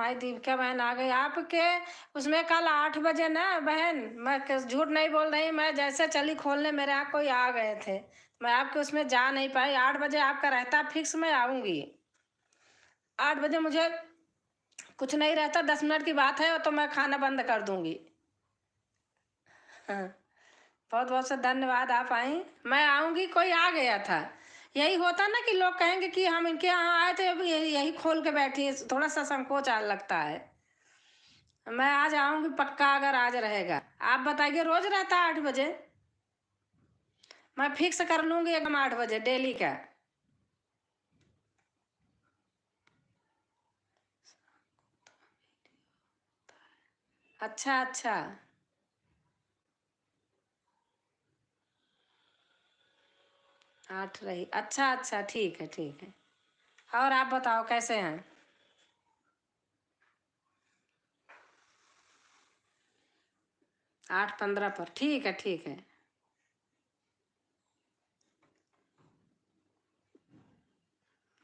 हमारी दीपिका बहन आ गई आपके उसमें कल 8 बजे ना बहन। मैं झूठ नहीं बोल रही, मैं जैसे चली खोलने मेरे यहाँ कोई आ गए थे, मैं आपके उसमें जा नहीं पाई। 8 बजे आपका रहता फिक्स, मैं आऊँगी 8 बजे। मुझे कुछ नहीं रहता, 10 मिनट की बात है तो मैं खाना बंद कर दूँगी। हाँ, बहुत बहुत से धन्यवाद, आप आई। मैं आऊँगी, कोई आ गया था। यही होता ना कि लोग कहेंगे कि हम इनके यहाँ आए थे, अभी यही खोल के बैठी है, थोड़ा सा संकोच आ लगता है। मैं आज आऊँगी पक्का, अगर आज रहेगा। आप बताइए रोज रहता है 8 बजे? मैं फिक्स कर लूँगी एकदम 8 बजे डेली का। अच्छा अच्छा, 8 रही। अच्छा अच्छा, ठीक है ठीक है। और आप बताओ कैसे हैं? 8:15 पर, ठीक है ठीक है।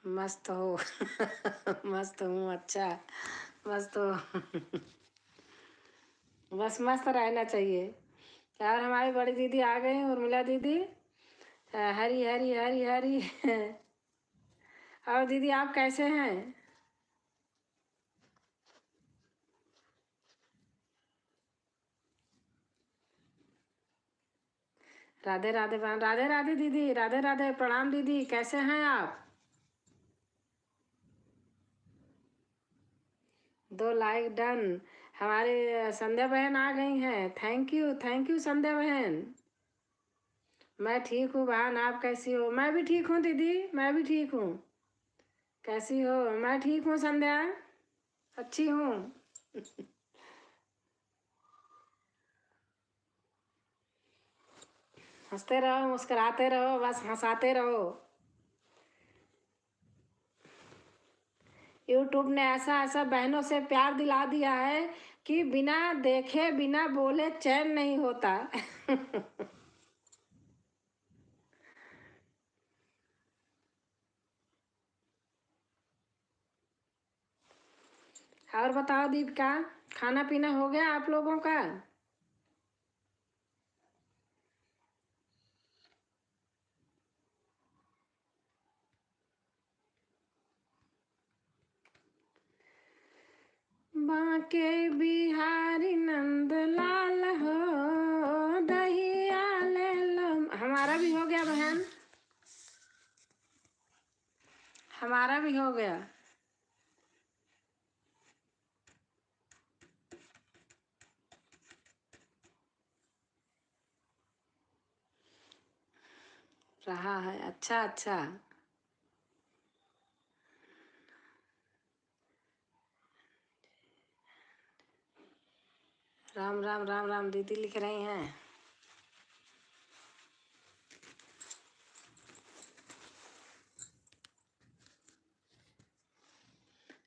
मस्त हो मस्त हूँ, अच्छा मस्त हो बस मस्त रहना चाहिए। और हमारी बड़ी दीदी आ गई, उर्मिला दीदी। हरी हरी हरी हरी और दीदी आप कैसे हैं? राधे राधे बहन, राधे राधे दीदी, राधे राधे, प्रणाम दीदी, कैसे हैं आप? 2 लाइक डन। हमारे संध्या बहन आ गई हैं, थैंक यू संध्या बहन। मैं ठीक हूँ बहन, आप कैसी हो? मैं भी ठीक हूँ दीदी, मैं भी ठीक हूँ। कैसी हो? मैं ठीक हूँ संध्या, अच्छी हूँ हंसते रहो, मुस्कुराते रहो, बस हंसाते रहो। यूट्यूब ने ऐसा ऐसा बहनों से प्यार दिला दिया है कि बिना देखे बिना बोले चैन नहीं होता और बताओ दीपिका, खाना पीना हो गया आप लोगों का? बांके बिहारी नंद लाल हो, दहिया ले लो। हमारा भी हो गया बहन, हमारा भी हो गया। रहा है, अच्छा अच्छा। राम राम राम राम दीदी लिख रही हैं।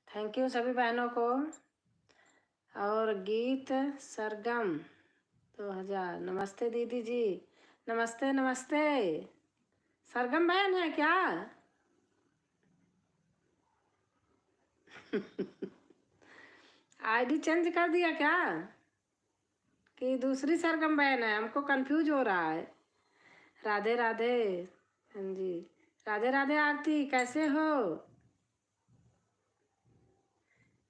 थैंक यू सभी बहनों को। और गीत सरगम 2000, नमस्ते दीदी जी, नमस्ते नमस्ते। सरगम बहन है क्या? आईडी चेंज कर दिया क्या, कि दूसरी सरगम बहन है? हमको कंफ्यूज हो रहा है। राधे राधे, हाँ जी, राधे राधे आरती, कैसे हो?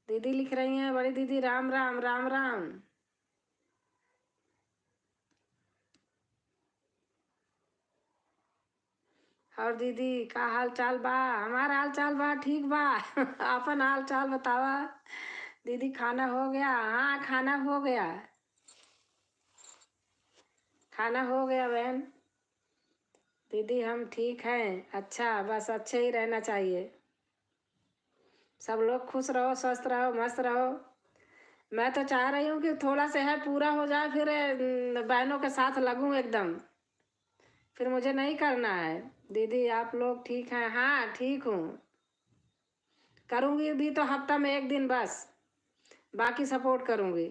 दीदी लिख रही हैं, बड़ी दीदी, राम राम राम राम। और दीदी का हाल चाल बा? हमारा हाल चाल बा ठीक बा अपन हाल चाल बतावा। दीदी खाना हो गया? हाँ खाना हो गया, खाना हो गया बहन। दीदी हम ठीक हैं, अच्छा, बस अच्छे ही रहना चाहिए। सब लोग खुश रहो, स्वस्थ रहो, मस्त रहो। मैं तो चाह रही हूँ कि थोड़ा सा है पूरा हो जाए, फिर बहनों के साथ लगूं एकदम, फिर मुझे नहीं करना है। दीदी आप लोग ठीक हैं? हाँ ठीक हूँ। करूँगी भी तो हफ्ता में 1 दिन बस, बाकी सपोर्ट करूँगी।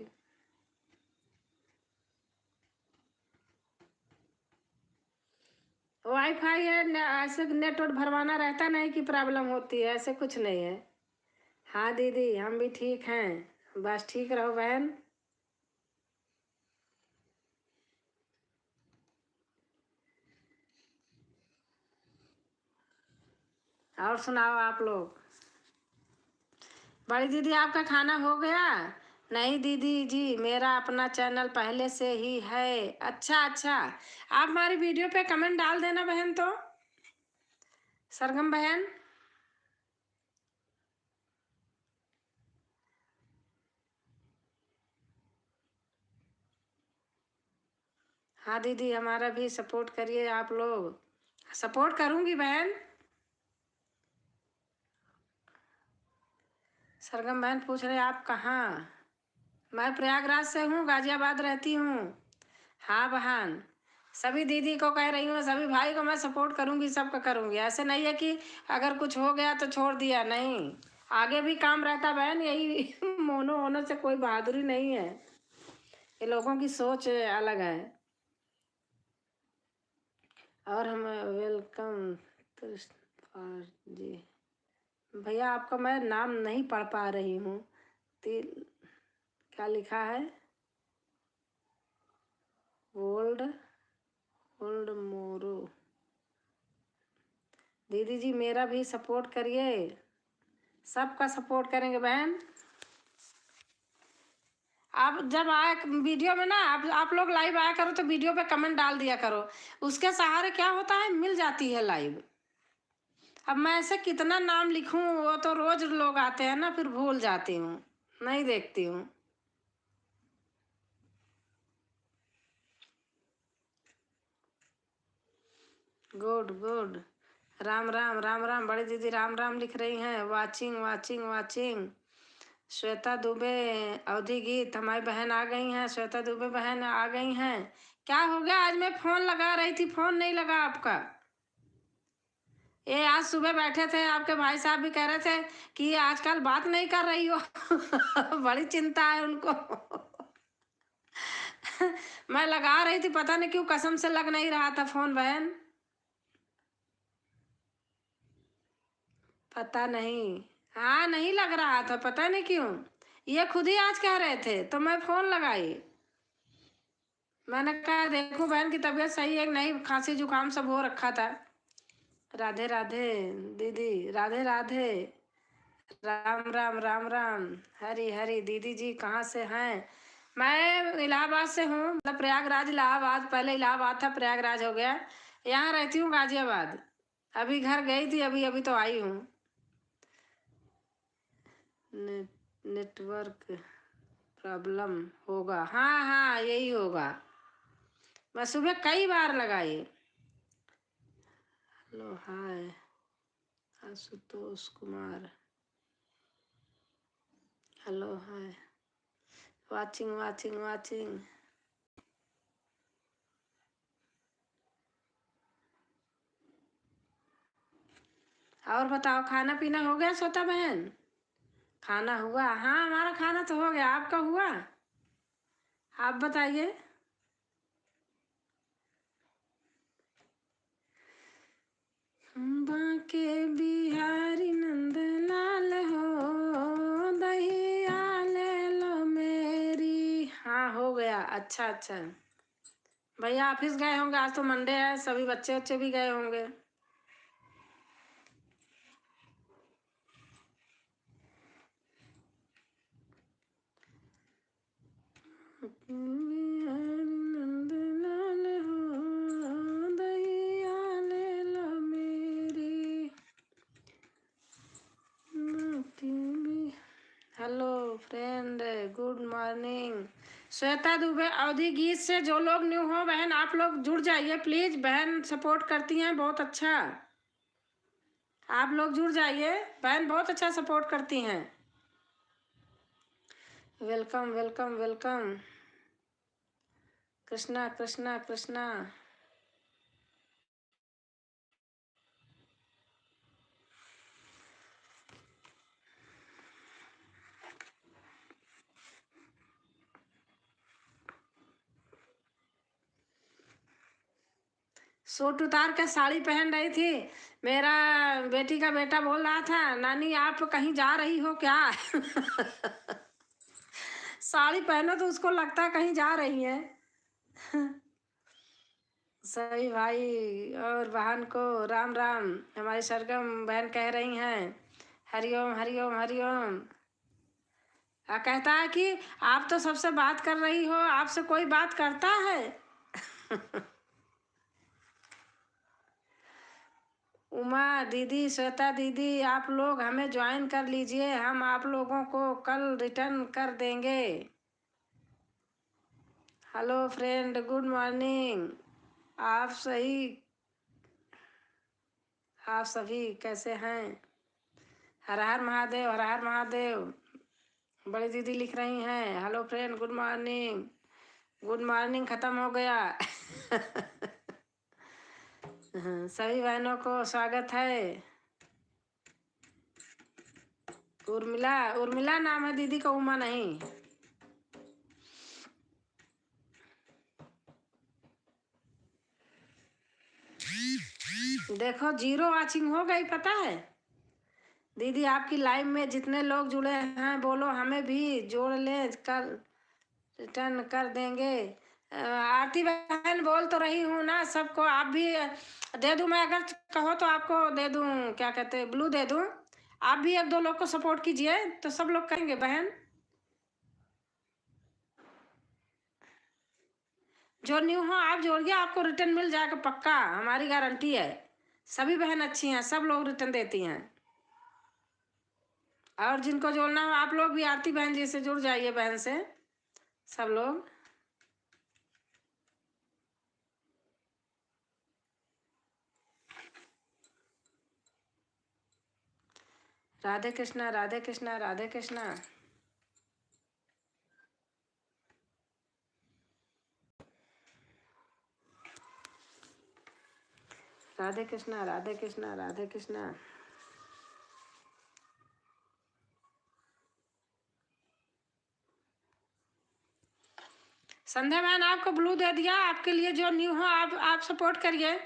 वाईफाई है, ऐसे नेटवर्क भरवाना रहता नहीं कि प्रॉब्लम होती है, ऐसे कुछ नहीं है। हाँ दीदी, हम भी ठीक हैं, बस ठीक रहो बहन। और सुनाओ आप लोग। बड़ी दीदी, आपका खाना हो गया? नहीं दीदी जी, मेरा अपना चैनल पहले से ही है। अच्छा अच्छा, आप हमारी वीडियो पे कमेंट डाल देना बहन। तो सरगम बहन। हाँ दीदी, हमारा भी सपोर्ट करिए आप लोग। सपोर्ट करूँगी बहन। सरगम बहन पूछ रहे आप कहाँ? मैं प्रयागराज से हूँ, गाजियाबाद रहती हूँ। हाँ बहन, सभी दीदी को कह रही हूँ, सभी भाई को मैं सपोर्ट करूँगी, सबका करूँगी। ऐसे नहीं है कि अगर कुछ हो गया तो छोड़ दिया, नहीं। आगे भी काम रहता बहन, यही मोनो होने से कोई बहादुरी नहीं है। ये लोगों की सोच अलग है। और हम वेलकम जी। भैया, आपका मैं नाम नहीं पढ़ पा रही हूँ। तिल क्या लिखा है? ओल्ड ओल्ड मोरो। दीदी जी, मेरा भी सपोर्ट करिए। सबका सपोर्ट करेंगे बहन। आप जब आए वीडियो में ना, आप लोग लाइव आया करो तो वीडियो पे कमेंट डाल दिया करो। उसके सहारे क्या होता है, मिल जाती है लाइव। अब मैं ऐसे कितना नाम लिखूं, वो तो रोज लोग आते हैं ना, फिर भूल जाती हूँ, नहीं देखती हूँ। Good good. राम राम राम राम, बड़ी दीदी राम राम लिख रही हैं। Watching watching watching. Shweta Dubey, Awadhi गीत, हमारी बहन आ गई हैं। श्वेता दुबे बहन आ गई हैं। क्या हो गया, आज मैं फोन लगा रही थी, फोन नहीं लगा आपका। ये आज सुबह बैठे थे, आपके भाई साहब भी कह रहे थे कि आजकल बात नहीं कर रही हो। बड़ी चिंता है उनको। मैं लगा रही थी, पता नहीं क्यों कसम से लग नहीं रहा था फोन बहन। पता नहीं। हाँ, नहीं लग रहा था, पता नहीं क्यों। ये खुद ही आज कह रहे थे तो मैं फोन लगाई। मैंने कहा देखो बहन की तबीयत सही है कि नहीं, खांसी जुकाम सब हो रखा था। राधे राधे दीदी, राधे राधे। राम राम राम राम। हरी हरी। दीदी जी कहाँ से हैं? मैं इलाहाबाद से हूँ, मतलब प्रयागराज इलाहाबाद, पहले इलाहाबाद था, प्रयागराज हो गया। यहाँ रहती हूँ गाजियाबाद। अभी घर गई थी, अभी अभी तो आई हूँ। ने, नेटवर्क प्रॉब्लम होगा, हाँ हाँ यही होगा। मैं सुबह कई बार लगाई। Hello hi Ashutosh Kumar. Hello hi. Watching watching watching. और बताओ, खाना पीना हो गया श्वेता बहन? खाना हुआ, हाँ हमारा खाना तो हो गया, आपका हुआ? आप बताइए। बांके बिहारी नंद लाल हो, दहिया ले लो मेरी। हाँ हो गया, अच्छा अच्छा। भैया ऑफिस गए होंगे, आज तो मंडे है, सभी बच्चे बच्चे भी गए होंगे। नंद लाल हो, दहिया ले लो मेरी। Hello friend, good morning. Shweta Dubey, Awadhi गीत से जो लोग न्यू हो बहन, आप लोग जुड़ जाइए प्लीज। बहन सपोर्ट करती हैं बहुत अच्छा। आप लोग जुड़ जाइए, बहन बहुत अच्छा सपोर्ट करती हैं। Welcome welcome welcome. Krishna Krishna Krishna. Suit उतार के साड़ी पहन रही थी। मेरा बेटी का बेटा बोल रहा था, नानी आप कहीं जा रही हो क्या? साड़ी पहनो तो उसको लगता है कहीं जा रही है। सही भाई। और बहन को राम राम। हमारी सरगम बहन कह रही हैं हरिओम हरिओम हरिओम। कहता है कि आप तो सबसे बात कर रही हो, आपसे कोई बात करता है? उमा दीदी, श्वेता दीदी, आप लोग हमें ज्वाइन कर लीजिए, हम आप लोगों को कल रिटर्न कर देंगे। Hello friend, good morning. आप सही, आप सभी कैसे हैं? हर हर महादेव, हर हर महादेव। बड़ी दीदी लिख रही हैं hello friend, good morning. Good morning खत्म हो गया। सभी बहनों को स्वागत है। उर्मिला, उर्मिला नाम है दीदी का, उमा नहीं। देखो 0 वॉचिंग हो गई, पता है दीदी? आपकी लाइव में जितने लोग जुड़े हैं बोलो हमें भी जोड़ ले, कल रिटर्न कर देंगे। आरती बहन बोल तो रही हूँ ना सबको, आप भी दे दूँ मैं? अगर कहो तो आपको दे दूँ, क्या कहते हैं, ब्लू दे दूँ? आप भी 1-2 लोग को सपोर्ट कीजिए तो सब लोग करेंगे बहन। जो न्यू हो आप जोड़िए, आपको रिटर्न मिल जाएगा पक्का, हमारी गारंटी है। सभी बहन अच्छी हैं, सब लोग रिटर्न देती हैं। और जिनको जोड़ना हो आप लोग भी आरती बहन जी से जुड़ जाइए, बहन से सब लोग। राधे कृष्णा, राधे कृष्णा, राधे कृष्णा। राधे कृष्णा, राधे कृष्णा, राधे कृष्णा। संध्या बहन आपको ब्लू दे दिया, आपके लिए जो न्यू हो आप सपोर्ट करिए।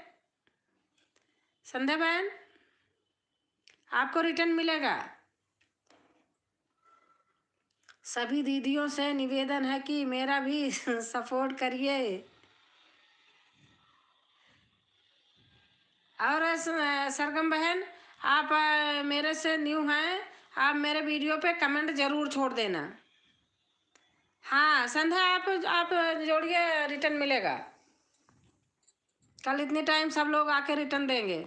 संध्या बहन आपको रिटर्न मिलेगा। सभी दीदियों से निवेदन है कि मेरा भी सपोर्ट करिए। और सरगम बहन, आप मेरे से न्यू हैं, आप मेरे वीडियो पे कमेंट जरूर छोड़ देना। हाँ संध्या, आप जोड़िए, रिटर्न मिलेगा कल इतनी टाइम, सब लोग आके रिटर्न देंगे।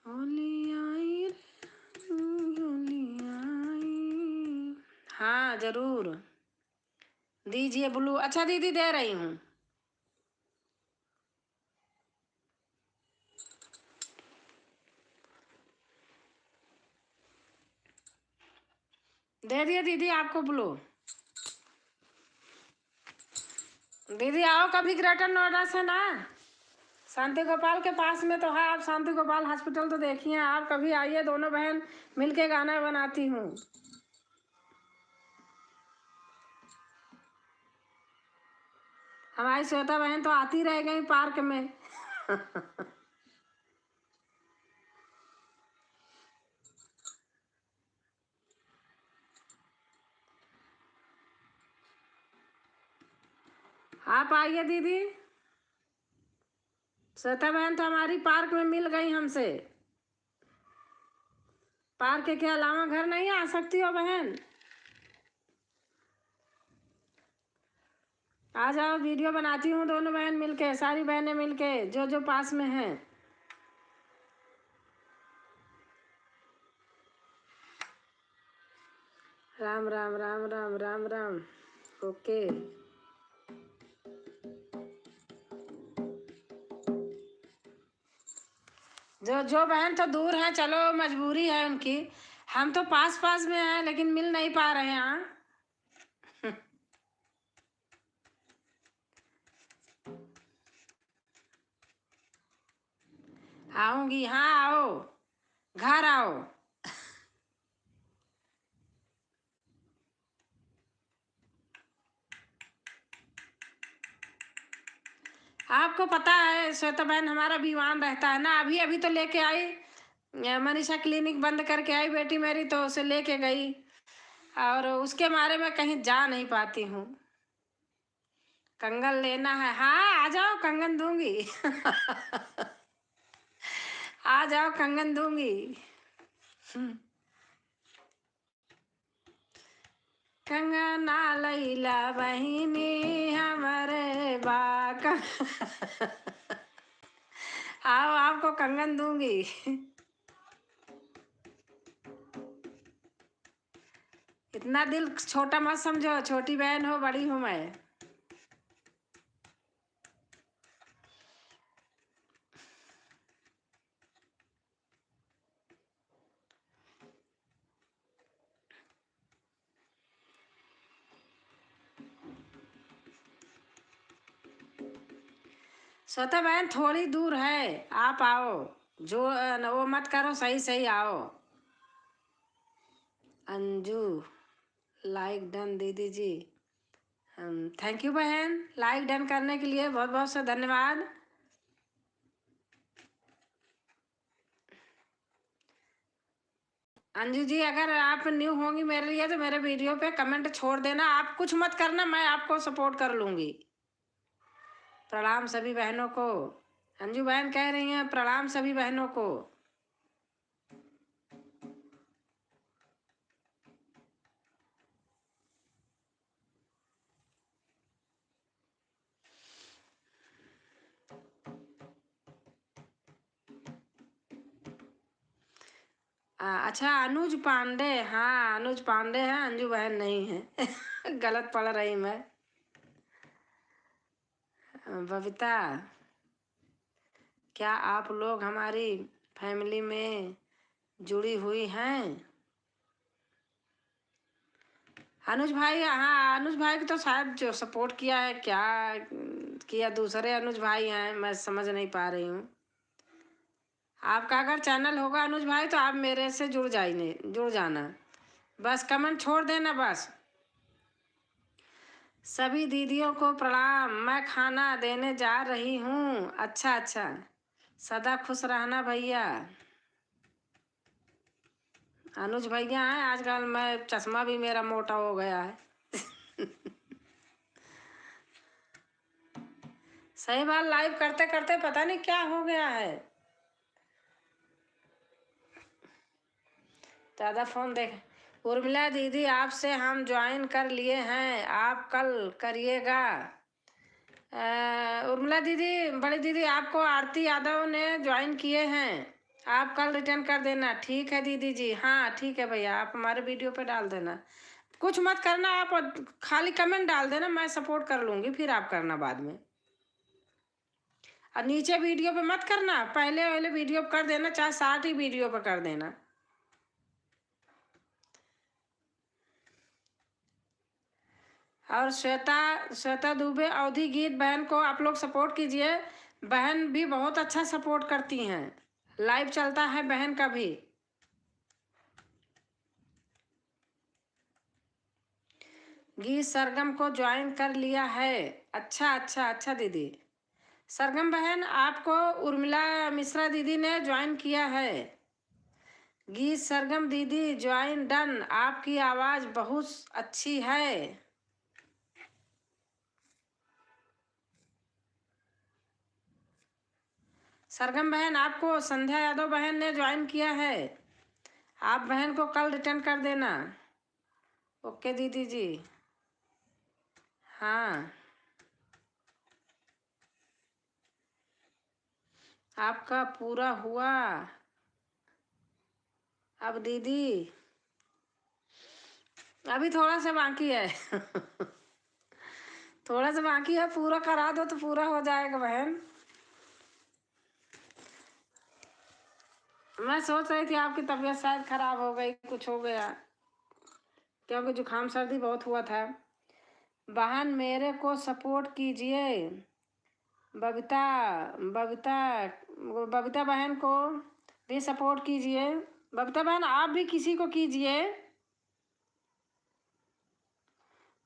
होली आई रे, होली आई। हाँ जरूर दीजिए ब्लू। अच्छा दीदी दे रही हूँ। दे दिए दीदी आपको ब्लू। दीदी आओ कभी ग्रेटर नोएडा से ना, शांति गोपाल के पास में तो है। आप शांति गोपाल हॉस्पिटल तो देखिए, आप कभी आइए, दोनों बहन मिलके गाना बनाती हूँ। हमारी श्वेता बहन तो आती रह गई पार्क में। आप आइए दीदी। श्वेता बहन तो हमारी पार्क में मिल गई हमसे। पार्क के अलावा घर नहीं आ सकती हो बहन? आ जाओ, वीडियो बनाती हूँ, दोनों बहन मिलके, सारी बहनें मिलके जो जो पास में हैं। राम राम राम राम राम राम। ओके। जो जो बहन तो दूर है, चलो मजबूरी है उनकी। हम तो पास पास में हैं लेकिन मिल नहीं पा रहे हैं। आऊंगी, हाँ आओ, घर आओ। आपको पता है श्वेता बहन हमारा बीवान रहता है ना, अभी अभी तो लेके आई, मनीषा क्लिनिक बंद करके आई बेटी मेरी, तो उसे लेके गई, और उसके मारे में कहीं जा नहीं पाती हूँ। कंगन लेना है, हाँ आ जाओ, कंगन दूंगी। आ जाओ, कंगन दूंगी। कंगना लैला बहिनी हमारे बाक। आओ, आपको कंगन दूंगी। इतना दिल छोटा मत समझो, छोटी बहन हो, बड़ी हूं मैं। श्वेता बहन थोड़ी दूर है, आप आओ, जो वो मत करो, सही सही आओ। अंजू लाइक डन दीदी जी, थैंक यू बहन, लाइक डन करने के लिए बहुत बहुत से धन्यवाद। अंजू जी अगर आप न्यू होंगी मेरे लिए तो मेरे वीडियो पे कमेंट छोड़ देना, आप कुछ मत करना, मैं आपको सपोर्ट कर लूंगी। प्रणाम सभी बहनों को, अंजू बहन कह रही हैं प्रणाम सभी बहनों को। अच्छा अनुज पांडे, हाँ अनुज पांडे है, अंजू बहन नहीं है। गलत पढ़ रही मैं। बबीता, क्या आप लोग हमारी फैमिली में जुड़ी हुई हैं? अनुज भाई, हाँ अनुज भाई को तो शायद जो सपोर्ट किया है, क्या किया, दूसरे अनुज भाई हैं, मैं समझ नहीं पा रही हूँ। आपका अगर चैनल होगा अनुज भाई तो आप मेरे से जुड़ जाना, बस कमेंट छोड़ देना बस। सभी दीदियों को प्रणाम, मैं खाना देने जा रही हूँ। अच्छा अच्छा, सदा खुश रहना भैया। अनुज भैया हैं, आजकल मैं चश्मा भी मेरा मोटा हो गया है। सही बात, लाइव करते करते पता नहीं क्या हो गया है, ज़्यादा फोन देख। उर्मिला दीदी आपसे हम ज्वाइन कर लिए हैं, आप कल करिएगा। उर्मिला दीदी, बड़ी दीदी आपको आरती यादव ने ज्वाइन किए हैं, आप कल रिटर्न कर देना। ठीक है दीदी जी, हाँ ठीक है भैया, आप हमारे वीडियो पे डाल देना, कुछ मत करना, आप खाली कमेंट डाल देना, मैं सपोर्ट कर लूँगी, फिर आप करना बाद में। और नीचे वीडियो पे मत करना, पहले वाले वीडियो पे कर देना, चाहे 60 ही वीडियो पे कर देना। और श्वेता श्वेता दुबे अवधि गीत बहन को आप लोग सपोर्ट कीजिए, बहन भी बहुत अच्छा सपोर्ट करती हैं, लाइव चलता है बहन का भी। गीत सरगम को ज्वाइन कर लिया है, अच्छा अच्छा अच्छा दीदी। सरगम बहन आपको उर्मिला मिश्रा दीदी ने ज्वाइन किया है। गीत सरगम दीदी ज्वाइन डन, आपकी आवाज़ बहुत अच्छी है। सरगम बहन आपको संध्या यादव बहन ने ज्वाइन किया है, आप बहन को कल रिटर्न कर देना। ओके दीदी जी, हाँ आपका पूरा हुआ अब दीदी, अभी थोड़ा सा बाकी है। थोड़ा सा बाकी है, पूरा करा दो तो पूरा हो जाएगा बहन। मैं सोच रही थी आपकी तबीयत शायद खराब हो गई, कुछ हो गया, क्योंकि जुकाम सर्दी बहुत हुआ था। बहन मेरे को सपोर्ट कीजिए, बबीता बबीता बबीता बहन को भी सपोर्ट कीजिए। बबीता बहन आप भी किसी को कीजिए।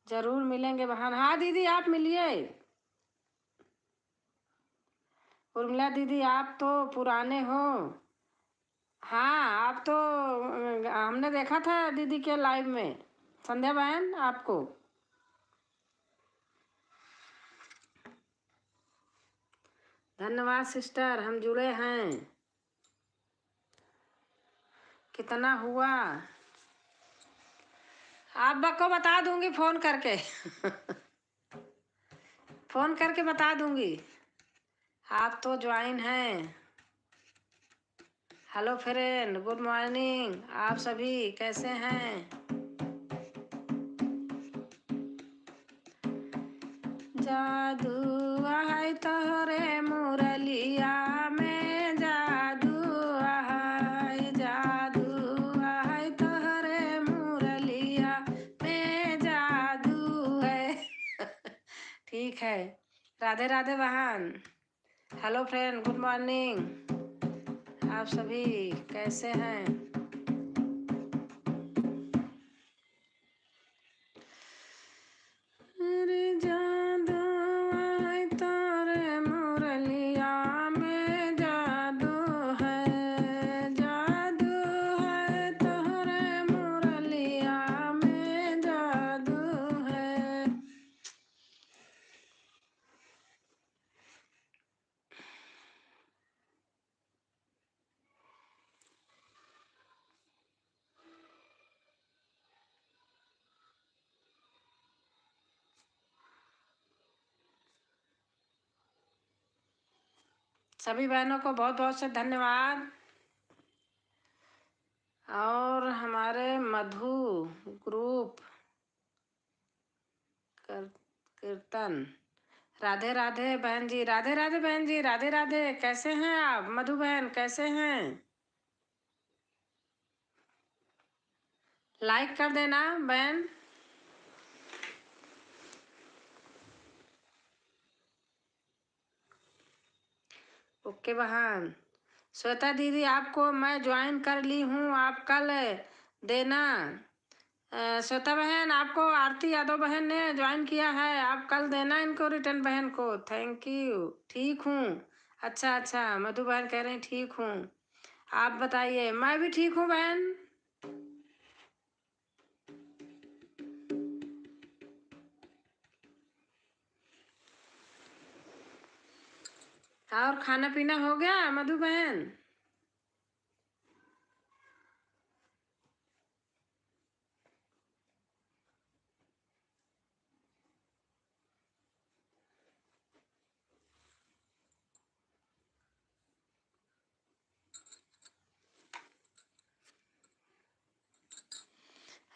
जरूर मिलेंगे बहन। हाँ दीदी आप मिलिए। उर्मिला दीदी आप तो पुराने हो। हाँ आप तो हमने देखा था दीदी के लाइव में। संध्या बहन आपको। धन्यवाद सिस्टर, हम जुड़े हैं। कितना हुआ आपको बता दूंगी फोन करके। फोन करके बता दूंगी। आप तो ज्वाइन हैं। Hello friend, good morning. आप सभी कैसे हैं? जादू है तोरे मुरलिया में, जादू है, जादू है तोरे मुरलिया में, जादू है। ठीक है। राधे राधे बहन। Hello friend, good morning. आप सभी कैसे हैं? अरे जादू है तोरे मुरलिया में, जादू है, जादू है तोरे मुरलिया में, जादू है। सभी बहनों को बहुत बहुत से धन्यवाद। और हमारे मधु ग्रुप कीर्तन, राधे राधे बहन जी, राधे राधे बहन जी, राधे राधे। कैसे हैं आप मधु बहन, कैसे हैं? लाइक कर देना बहन। ओके बहन। श्वेता दीदी आपको मैं ज्वाइन कर ली हूँ, आप कल देना। श्वेता बहन आपको आरती यादव बहन ने ज्वाइन किया है, आप कल देना इनको रिटर्न बहन को। Thank you. ठीक हूँ। अच्छा अच्छा, मधु बहन कह रहे हैं ठीक हूँ। आप बताइए। मैं भी ठीक हूँ बहन। और खाना पीना हो गया मधु बहन?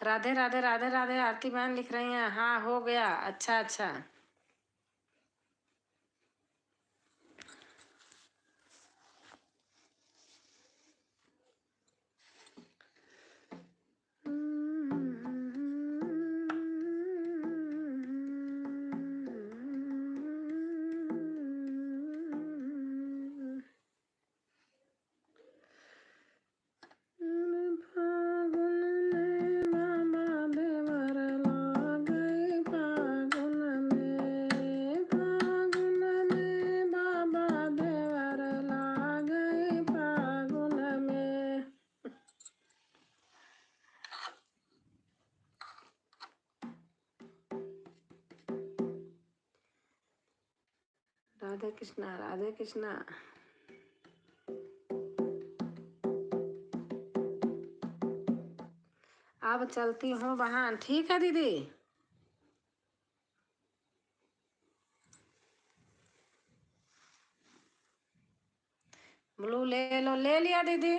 राधे राधे राधे राधे। आरती बहन लिख रही हैं हाँ हो गया। अच्छा अच्छा। राधे कृष्णा राधे कृष्णा। अब चलती हूँ बहन। ठीक है दीदी। ब्लू ले लो। ले लिया दीदी।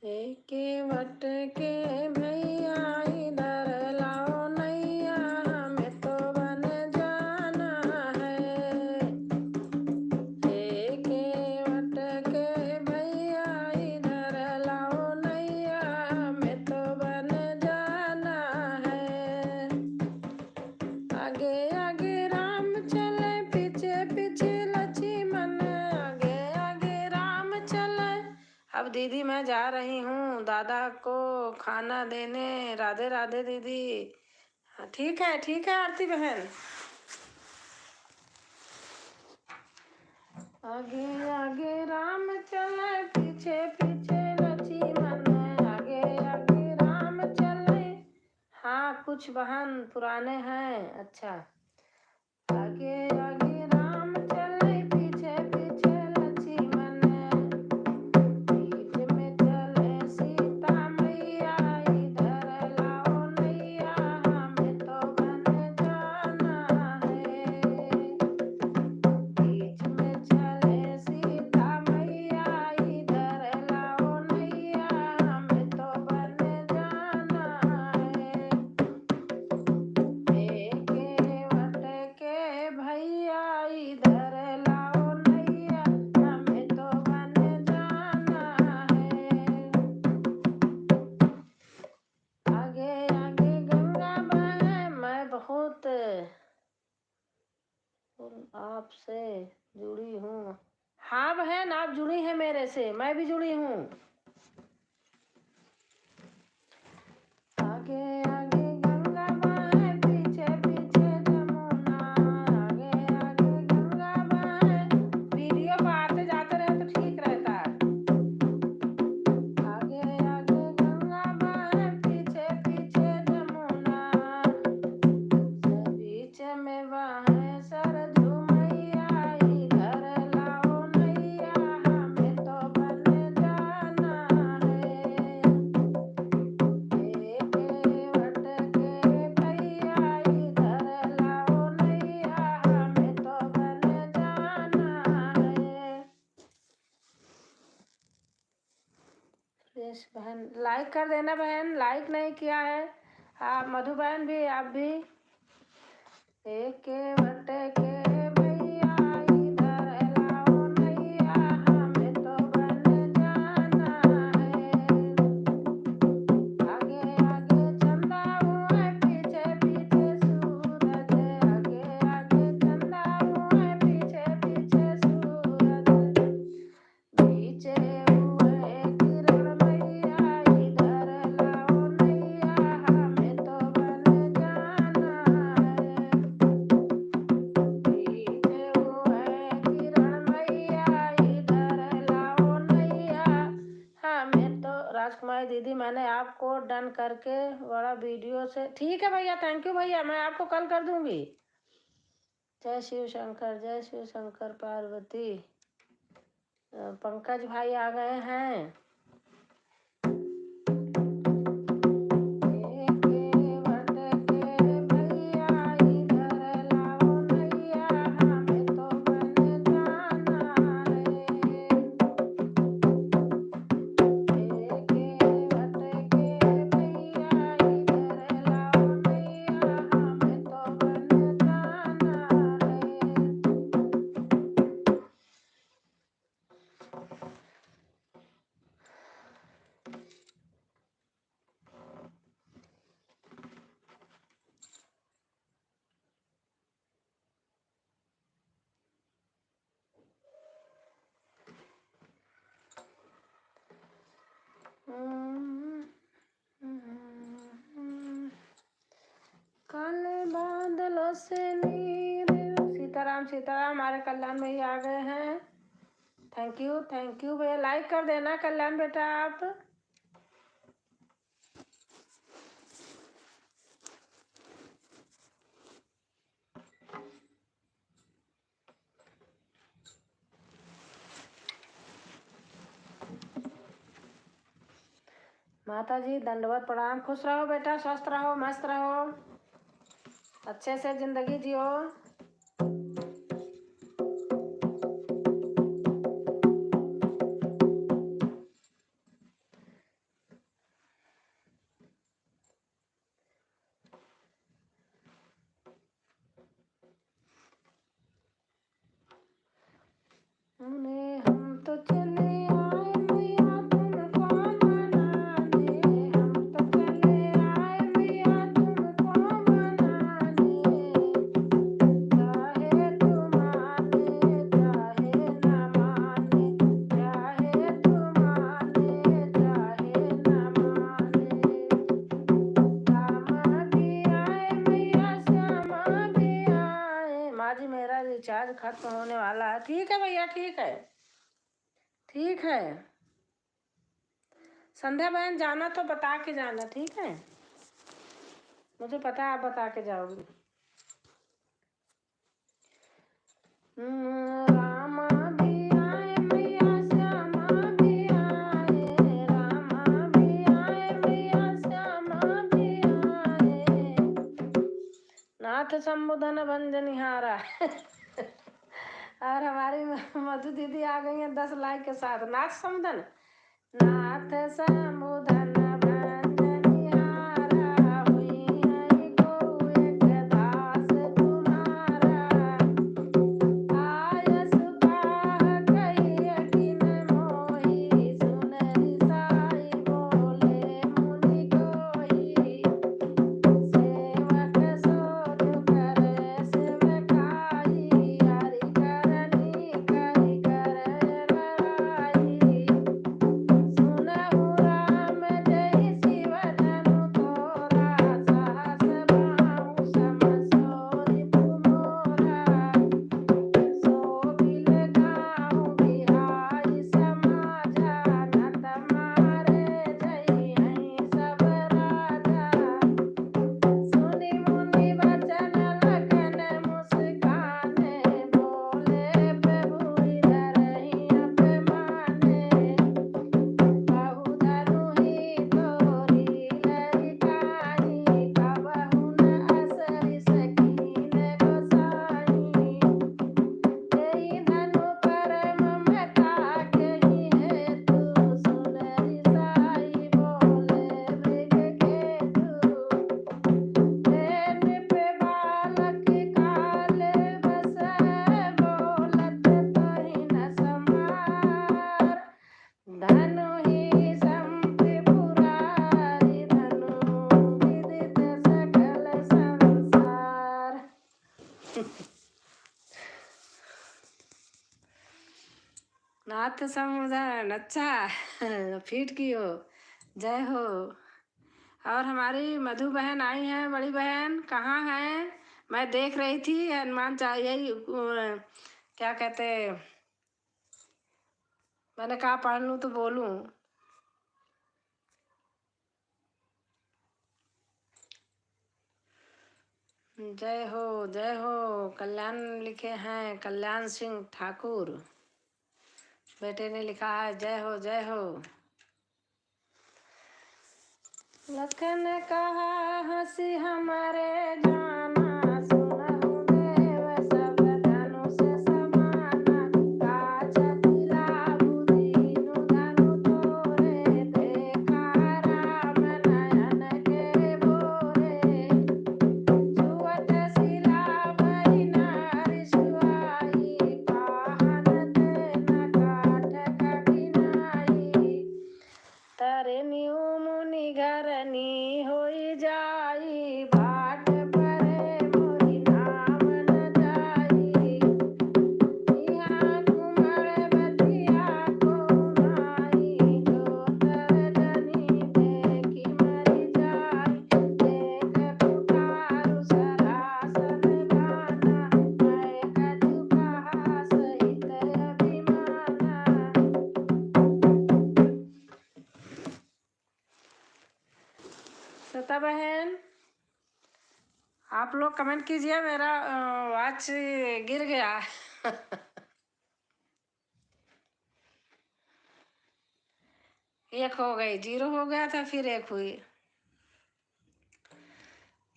एक वट के भैया इधर लाओ नैया, हमें तो बन जाना है। एक वट के भैया दीदी मैं जा रही हूँ दादा को खाना देने। राधे राधे दीदी। हाँ, ठीक है आरती बहन। आगे आगे राम चले पीछे पीछे लक्ष्मण। आगे आगे राम चले। हाँ कुछ बहन पुराने हैं। अच्छा। आगे आगे राम चले पीछे पीछे लक्ष्मण। बीच में चले सीता मैया इधर लाओ नैया हमें तो बन जाना है। बीच में चले सीता मैया इधर लाओ नैया हमें तो बन जाना है। एके वट के भैया इधर लाओ नैया हमें तो बन जाना है। आगे आगे गंगा बहे। मैं बहुत आपसे जुड़ी हूँ। हाँ बहन आप जुड़ी हैं मेरे से, मैं भी जुड़ी हूँ। आगे आगे गंगा बहे पीछे पीछे जमुना। आगे आगे गंगा बहे। वीडियो पर आते जाते रहे तो ठीक रहता है। आगे आगे गंगा बहे पीछे पीछे जमुना। बीच में बहे सरजू मैया इधर लाओ नैया हमें तो बन जाना है। एके वट के भैया इधर लाओ नैया हमें तो बन जाना है। सुरेश बहन लाइक कर देना बहन, लाइक नहीं किया है। आप मधु बहन भी आप भी। एके वट के भैया इधर लाओ नैया हमें तो बन जाना है। आगे आगे चंदा हुए पीछे पीछे सूरज। आगे आगे चंदा हुए पीछे पीछे सूरज। पीछे हुए किरण मैया इधर लाओ नैया हमें तो बन जाना है। पीछे हुए किरण मैया इधर लाओ नैया हमें तो। राजकुमारी दीदी मैंने आपको डन करके बड़ा वीडियो से। ठीक है भैया, थैंक यू भैया, मैं आपको कल कर दूंगी। जय शिव शंकर पार्वती। पंकज भाई आ गए हैं। एके वट के भैया इधर लाओ नैया हमें तो बन जाना है। एके वट के भैया इधर लाओ नैया हमें तो बन जाना है। काले बादलों से नीर। सीताराम सीताराम, हमारे कल्याण में ही आ गए हैं। थैंक यू भैया, लाइक कर देना कल्याण बेटा आप। माता जी दंडवत प्रणाम। खुश रहो बेटा, स्वस्थ रहो, मस्त रहो, अच्छे से जिंदगी जियो। हम तो चले आए मैया तुमको मनाने। हम तो चले आए मैया तुमको मनाने। खत्म होने वाला है। ठीक है भैया, ठीक है, ठीक है। संध्या बहन जाना तो बता के जाना, ठीक है? मुझे पता है आप बता के जाओगी। रामा भी आए मैया श्यामा भी आए, रामा भी आए मैया श्यामा भी आए, नाथ संबोधन भंजनिहारा। और हमारी मधु दीदी आ गई हैं 10 लाइक के साथ। नाथ संबोधन, नाथ संबोधन भंजनिहारा, हुई है को एक दास तुम्हारा, आयस पाह कही अकिन मोही, सुनरि साई बोले मुनि कोई, सेवक सोज करे सेवकाई, हरि करनी करि कर लड़ाई, सुनहु राम जय शिव धनु तोरा, सहस बाहु सम सोई तुमोरा, सोबिल गाहु बिहाई समाजा, नत मारे जय हैं सब राजा, सुनि मुनि वचन लखन मुस्काने, बोले प्रभु धरहि अपमाने, बहु धनु ही तोरी लरिकाई, कबहु न असरि सकीन गोसाई, तेहि धनु परम मता केहि हेतु, सुनरि साई बोले मृग केतु, नृप बालक काल बसै, बोलत तहि न समार, धनु ही संपि पुरारी, धनु विदित सकल संसार। नाथ संबोधन अच्छा। फीट की हो, जय हो। और हमारी मधु बहन आई है, बड़ी बहन कहाँ है? मैं देख रही थी हनुमान चाहिए, क्या कहते, मैंने कहा पढ़ लूँ तो बोलूँ। जय हो, जय हो। कल्याण लिखे हैं, कल्याण सिंह ठाकुर बेटे ने लिखा है, जय हो, जय हो। लखन कहा हंसी हमारे जाना, सुनहु देव सब धनुष समाना, काज तिलाबु दीनु धनु तोरे, देखा राम नयन के बोरे, छुअत शिला भई नारि सुआई, पाहन ते न काठ कठिनाई, तरनिउ मुनि घरनी होई जाई, बाट परे मोहि नाम न जाई, इहाँ कुमड़ बतिया को नाई, जो तर जनी देखी मरि जाई, देख पुकारू सरासन बाना, मैं कछु कहा सहित अभिमाना। श्वेता बहन, आप लोग कमेंट कीजिए, मेरा वॉच गिर गया। एक हो गई, 0 हो गया था, फिर 1 हुई।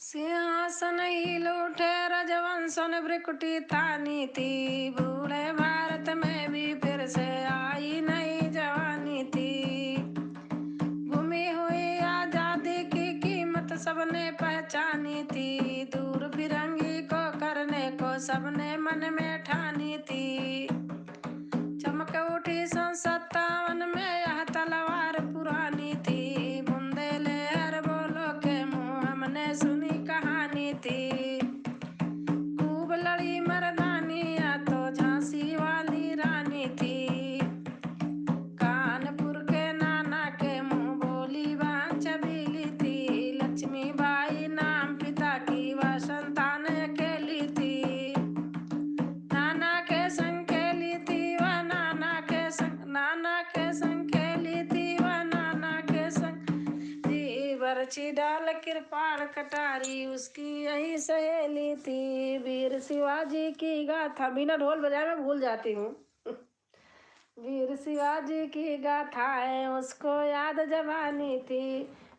सिंहासन हिल उठे रजवंशन, भ्रिकुटी तानी थी, बूढ़े भारत में भी फिर से आई नई जवानी थी, गुमी हुई आजादी की कीमत सबने पहचानी थी, दूर फिरंगी को करने को सबने मन में ठानी थी, चमक उठी सन 57 में यह तलवार पुरानी थी, बुंदेलहर बोलो के मुँह हमने सुनी कहानी थी, खूब लड़ी मर्दानी या तो झांसी वाली रानी थी, कानपुर के नाना के मुँह बोली बान छबीली थी, लक्ष्मीबाई नाम पिता की वह संतान अकेली थी, नाना पर्ची डाल कृपाण कटारी, उसकी यही सहेली थी। वीर शिवाजी की गाथा, बिना ढोल बजाए मैं भूल जाती हूँ। वीर शिवाजी की गाथाएं उसको याद जवानी थी।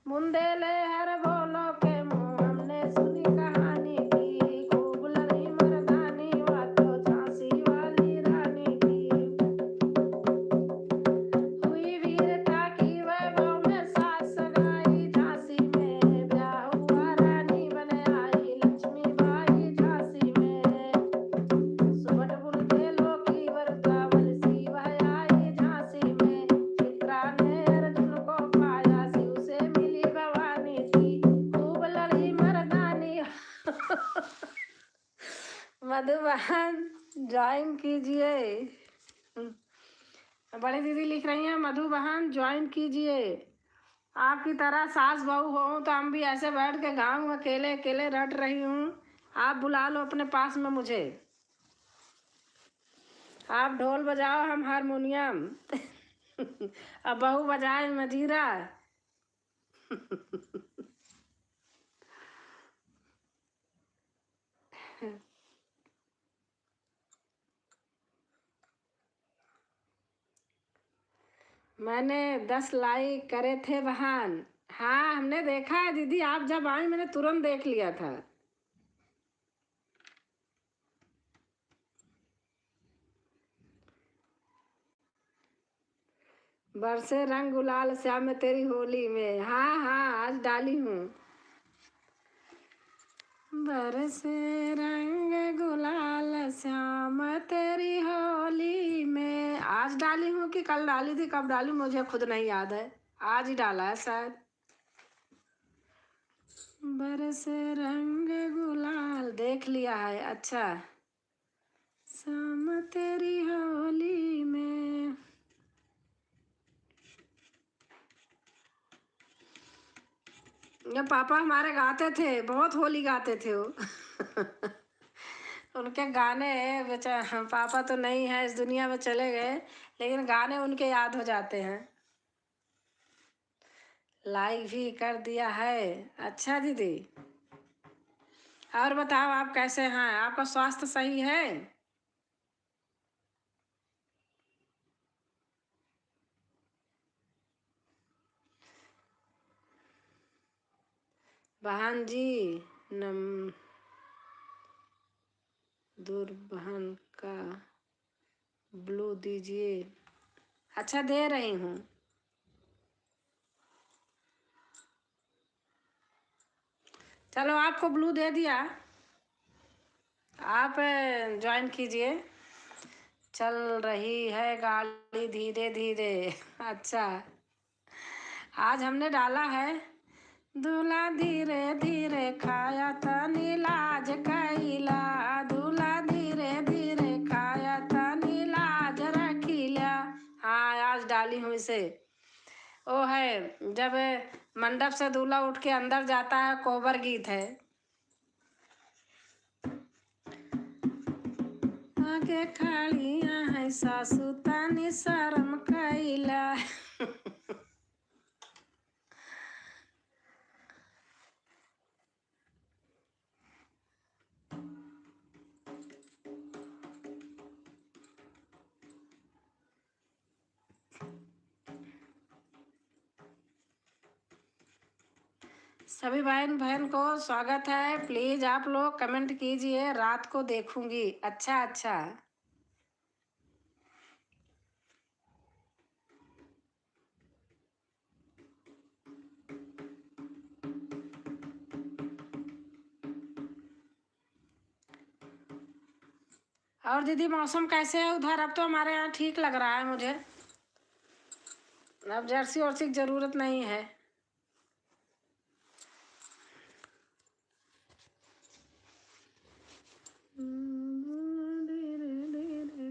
बुंदेले हर बोलो के मुँह हमने सुनी कहानी थी। खूब लड़ी मर्दानी वह तो झांसी वाली रानी थी। हुई वीरता की वैभव में सास सगाई झांसी में। ब्याह हुआ रानी बन आई लक्ष्मीबाई झांसी में। सुबह बुलबुलों की वरदावल सी वह आई झांसी में। चित्रा ने अर्जुन को पाया शिव से मिली भवानी थी। खूब लड़ी मर्दानी मधुबन ज्वाइन कीजिए। बड़ी दीदी लिख रही हैं मधु बहन ज्वाइन कीजिए। आपकी तरह सास बहू हो तो हम भी ऐसे बैठ के गाँव में अकेले अकेले रट रही हूँ। आप बुला लो अपने पास में मुझे। आप ढोल बजाओ हम हारमोनियम अब बहू बजाए मजीरा। मैंने 10 लाइक करे थे बहन। हाँ हमने देखा है दीदी, आप जब आई मैंने तुरंत देख लिया था। बरसे रंग गुलाल श्याम में तेरी होली में। हाँ हाँ आज डाली हूँ। बरसे रंग गुलाल श्याम तेरी होली में, आज डाली हूँ कि कल डाली थी, कब डाली मुझे खुद नहीं याद है। आज ही डाला है शायद। बरसे रंग गुलाल देख लिया है। अच्छा श्याम तेरी होली में। ये पापा हमारे गाते थे, बहुत होली गाते थे वो उनके गाने बेचारा, पापा तो नहीं है इस दुनिया में, चले गए, लेकिन गाने उनके याद हो जाते हैं। लाइक भी कर दिया है। अच्छा दीदी और बताओ आप कैसे हैं, आपका स्वास्थ्य सही है? बहन जी नम दूर बहन का ब्लू दीजिए। अच्छा दे रही हूँ। चलो आपको ब्लू दे दिया, आप ज्वाइन कीजिए। चल रही है गाड़ी धीरे धीरे अच्छा आज हमने डाला है दूल्हा धीरे धीरे खाया था नीलाज कैला। दूल्हा धीरे धीरे खाया था नीलाज रखीला। हाँ आज डाली हूँ इसे। वो है जब मंडप से दूल्हा उठ के अंदर जाता है, कोबर गीत है। आगे खड़िया है सासू तानी शर्म कैला सभी बहन बहन को स्वागत है। प्लीज आप लोग कमेंट कीजिए, रात को देखूंगी। अच्छा अच्छा और दीदी मौसम कैसे है उधर? अब तो हमारे यहाँ ठीक लग रहा है मुझे, अब जर्सी वर्सी की जरूरत नहीं है।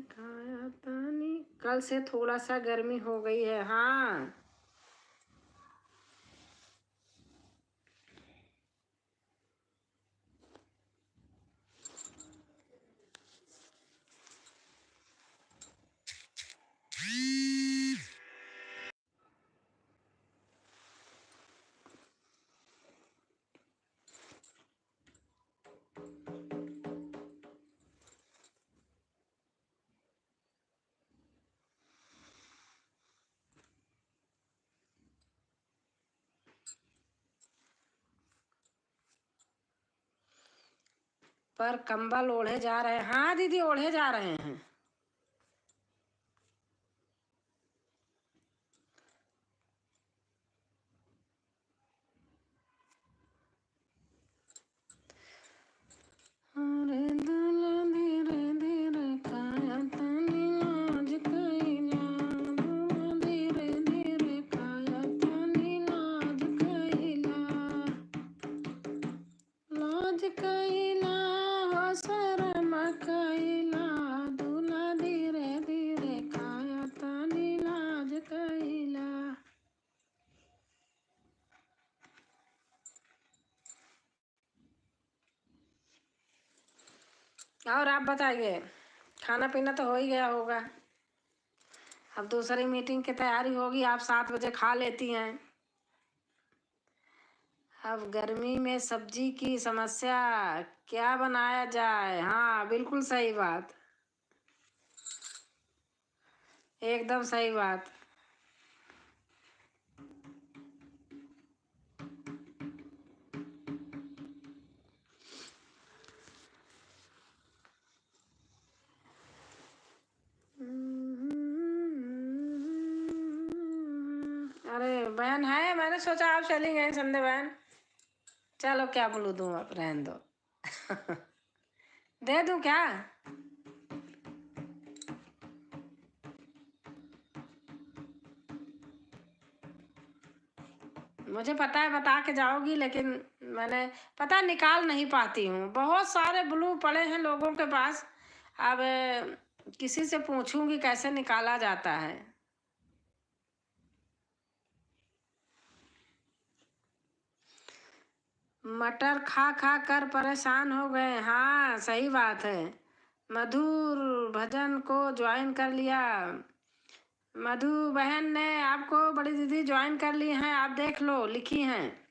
खाया तानी, कल से थोड़ा सा गर्मी हो गई है। हाँ पर कंबल ओढ़े जा रहे हैं। हाँ दीदी, ओढ़े जा रहे हैं। अरे दुला धीरे धीरे काया तानी लाज कैला, दुला धीरे धीरे काया तानी लाज कैला, लाज कैला हो शरम कैला, दुला धीरे धीरे काया तानी लाज कैला। और आप बताइए, खाना पीना तो हो ही गया होगा। अब दूसरी मीटिंग की तैयारी होगी, आप 7 बजे खा लेती हैं। अब गर्मी में सब्जी की समस्या, क्या बनाया जाए। हाँ बिल्कुल सही बात, एकदम सही बात। अरे बहन है, मैंने सोचा आप चली गई संध्या बहन। चलो क्या बोलूँ, दूँ अब, रहने दो। दे दूँ क्या? मुझे पता है बता के जाओगी, लेकिन मैंने पता निकाल नहीं पाती हूँ। बहुत सारे ब्लू पड़े हैं लोगों के पास। अब किसी से पूछूंगी कैसे निकाला जाता है। मटर खा खा कर परेशान हो गए। हाँ सही बात है। मधुर भजन को ज्वाइन कर लिया। मधु बहन ने आपको बड़ी दीदी ज्वाइन कर ली हैं, आप देख लो, लिखी हैं।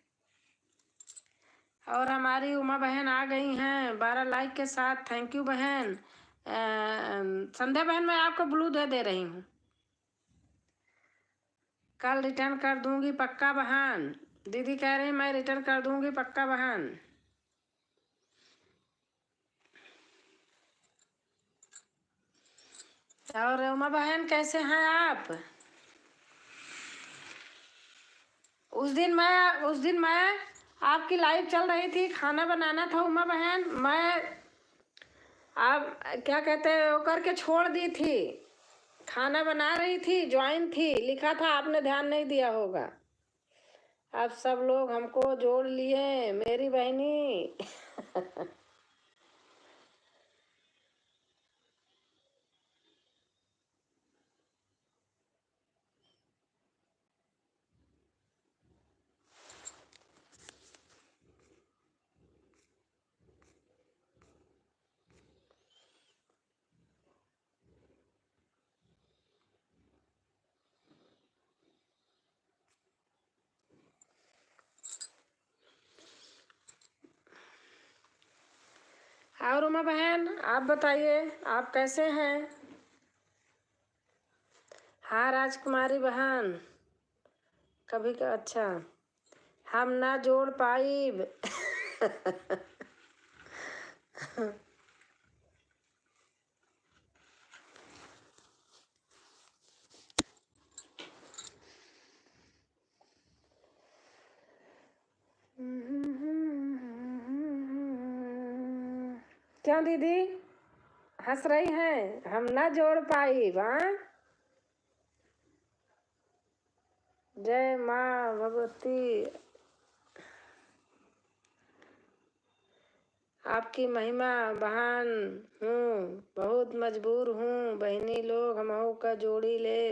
और हमारी उमा बहन आ गई हैं 12 लाइक के साथ। थैंक यू बहन। संध्या बहन मैं आपको ब्लू दे रही हूँ। कल रिटर्न कर दूंगी पक्का बहन। दीदी कह रही मैं रिटर्न कर दूंगी पक्का बहन। और उमा बहन कैसे हैं आप? उस दिन मैं आपकी लाइव चल रही थी, खाना बनाना था उमा बहन, मैं आप क्या कहते हैं वो करके छोड़ दी थी। खाना बना रही थी, ज्वाइन थी, लिखा था, आपने ध्यान नहीं दिया होगा। अब सब लोग हमको जोड़ लिए मेरी बहनी। और उमा बहन आप बताइए, आप कैसे हैं? हाँ राजकुमारी बहन, कभी का अच्छा, हम ना जोड़ पाइब। क्यों दीदी हंस रही हैं? हम ना जोड़ पाई। हाँ, जय माँ भगवती, आपकी महिमा बहन हूँ, बहुत मजबूर हूँ, बहनी लोग हमहू का जोड़ी ले।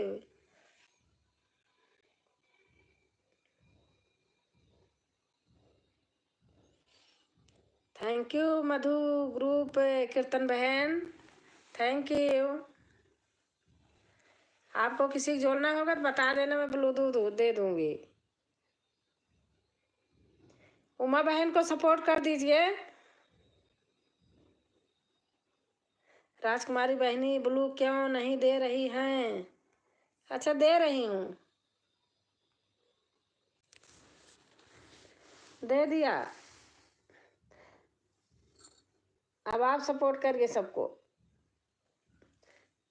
थैंक यू मधु ग्रुप कीर्तन बहन, थैंक यू। आपको किसी को जोड़ना होगा तो बता देना, मैं ब्लूटूथ दे दूंगी। उमा बहन को सपोर्ट कर दीजिए। राजकुमारी बहनी ब्लू क्यों नहीं दे रही हैं? अच्छा दे रही हूँ, दे दिया। अब आप सपोर्ट करिए सबको।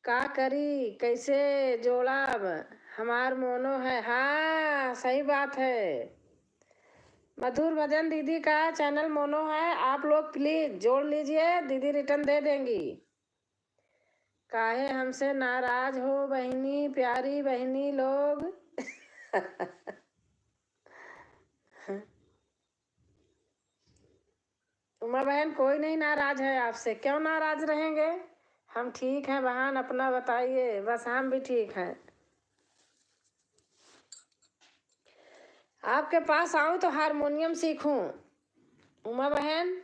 का करी कैसे जोड़ा अब, हमार मोनो है। हाँ सही बात है। मधुर भजन दीदी का चैनल मोनो है, आप लोग प्लीज जोड़ लीजिए, दीदी रिटर्न दे देंगी। काहे हमसे नाराज हो बहनी, प्यारी बहनी लोग। उमा बहन कोई नहीं नाराज है आपसे, क्यों नाराज रहेंगे। हम ठीक हैं बहन, अपना बताइए। बस हम भी ठीक हैं। आपके पास आऊं तो हारमोनियम सीखूं उमा बहन।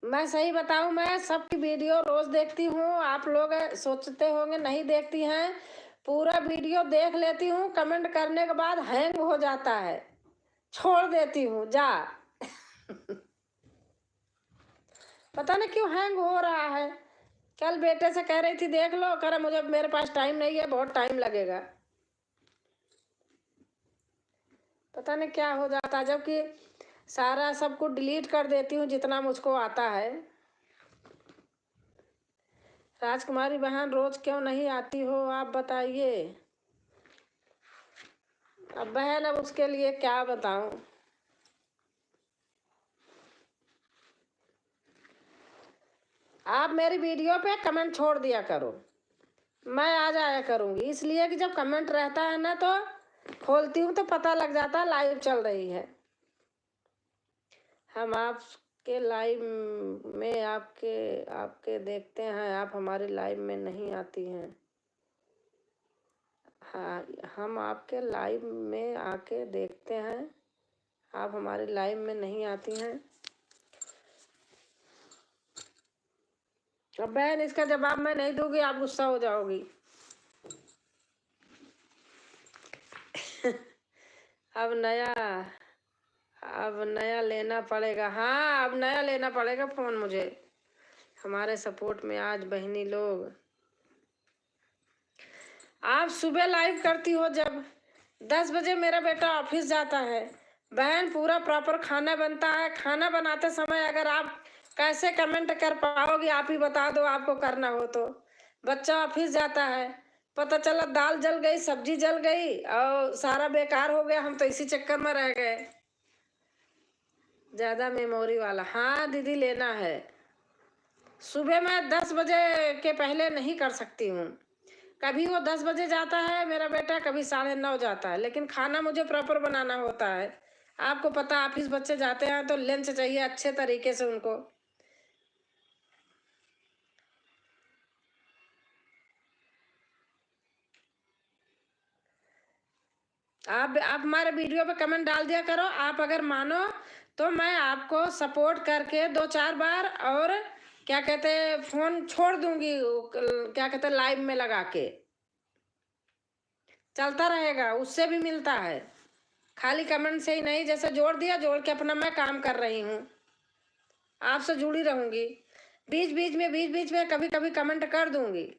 मैं सही बताऊं, मैं सबकी वीडियो रोज देखती हूँ। आप लोग सोचते होंगे नहीं देखती हैं, पूरा वीडियो देख लेती हूँ। कमेंट करने के बाद हैंग हो जाता है, छोड़ देती हूँ जा। पता नहीं क्यों हैंग हो रहा है। कल बेटे से कह रही थी देख लो, कह रहा मुझे मेरे पास टाइम नहीं है, बहुत टाइम लगेगा। पता नहीं क्या हो जाता है, जबकि सारा सब कुछ डिलीट कर देती हूँ जितना मुझको आता है। राजकुमारी बहन रोज क्यों नहीं आती हो आप बताइए। अब बहन अब उसके लिए क्या बताऊं। आप मेरी वीडियो पे कमेंट छोड़ दिया करो, मैं आ जाया करूंगी। इसलिए कि जब कमेंट रहता है ना तो खोलती हूँ तो पता लग जाता है लाइव चल रही है। हम आपके लाइव में आपके आपके देखते हैं, आप हमारी लाइव में नहीं आती हैं। हाँ हम आपके लाइव में आके देखते हैं, आप हमारी लाइव में नहीं आती हैं। अब बहन इसका जवाब मैं नहीं दूंगी, आप गुस्सा हो जाओगी। अब नया लेना पड़ेगा। हाँ अब नया लेना पड़ेगा फोन मुझे। हमारे सपोर्ट में आज बहनी लोग। आप सुबह लाइव करती हो जब 10 बजे मेरा बेटा ऑफिस जाता है, बहन पूरा प्रॉपर खाना बनता है। खाना बनाते समय अगर आप कैसे कमेंट कर पाओगे, आप ही बता दो, आपको करना हो तो। बच्चा ऑफिस जाता है, पता चला दाल जल गई, सब्जी जल गई और सारा बेकार हो गया, हम तो इसी चक्कर में रह गए। ज़्यादा मेमोरी वाला, हाँ दीदी लेना है। सुबह मैं 10 बजे के पहले नहीं कर सकती हूँ। कभी वो 10 बजे जाता है मेरा बेटा, कभी 9:30 जाता है, लेकिन खाना मुझे प्रॉपर बनाना होता है। आपको पता ऑफिस बच्चे जाते हैं तो लंच चाहिए अच्छे तरीके से उनको। आप हमारे वीडियो पे कमेंट डाल दिया करो। आप अगर मानो तो मैं आपको सपोर्ट करके 2-4 बार और क्या कहते फोन छोड़ दूंगी, क्या कहते लाइव में लगा के चलता रहेगा, उससे भी मिलता है। खाली कमेंट से ही नहीं, जैसे जोड़ दिया, जोड़ के अपना मैं काम कर रही हूँ, आपसे जुड़ी रहूंगी। बीच बीच में कभी कभी कमेंट कर दूंगी।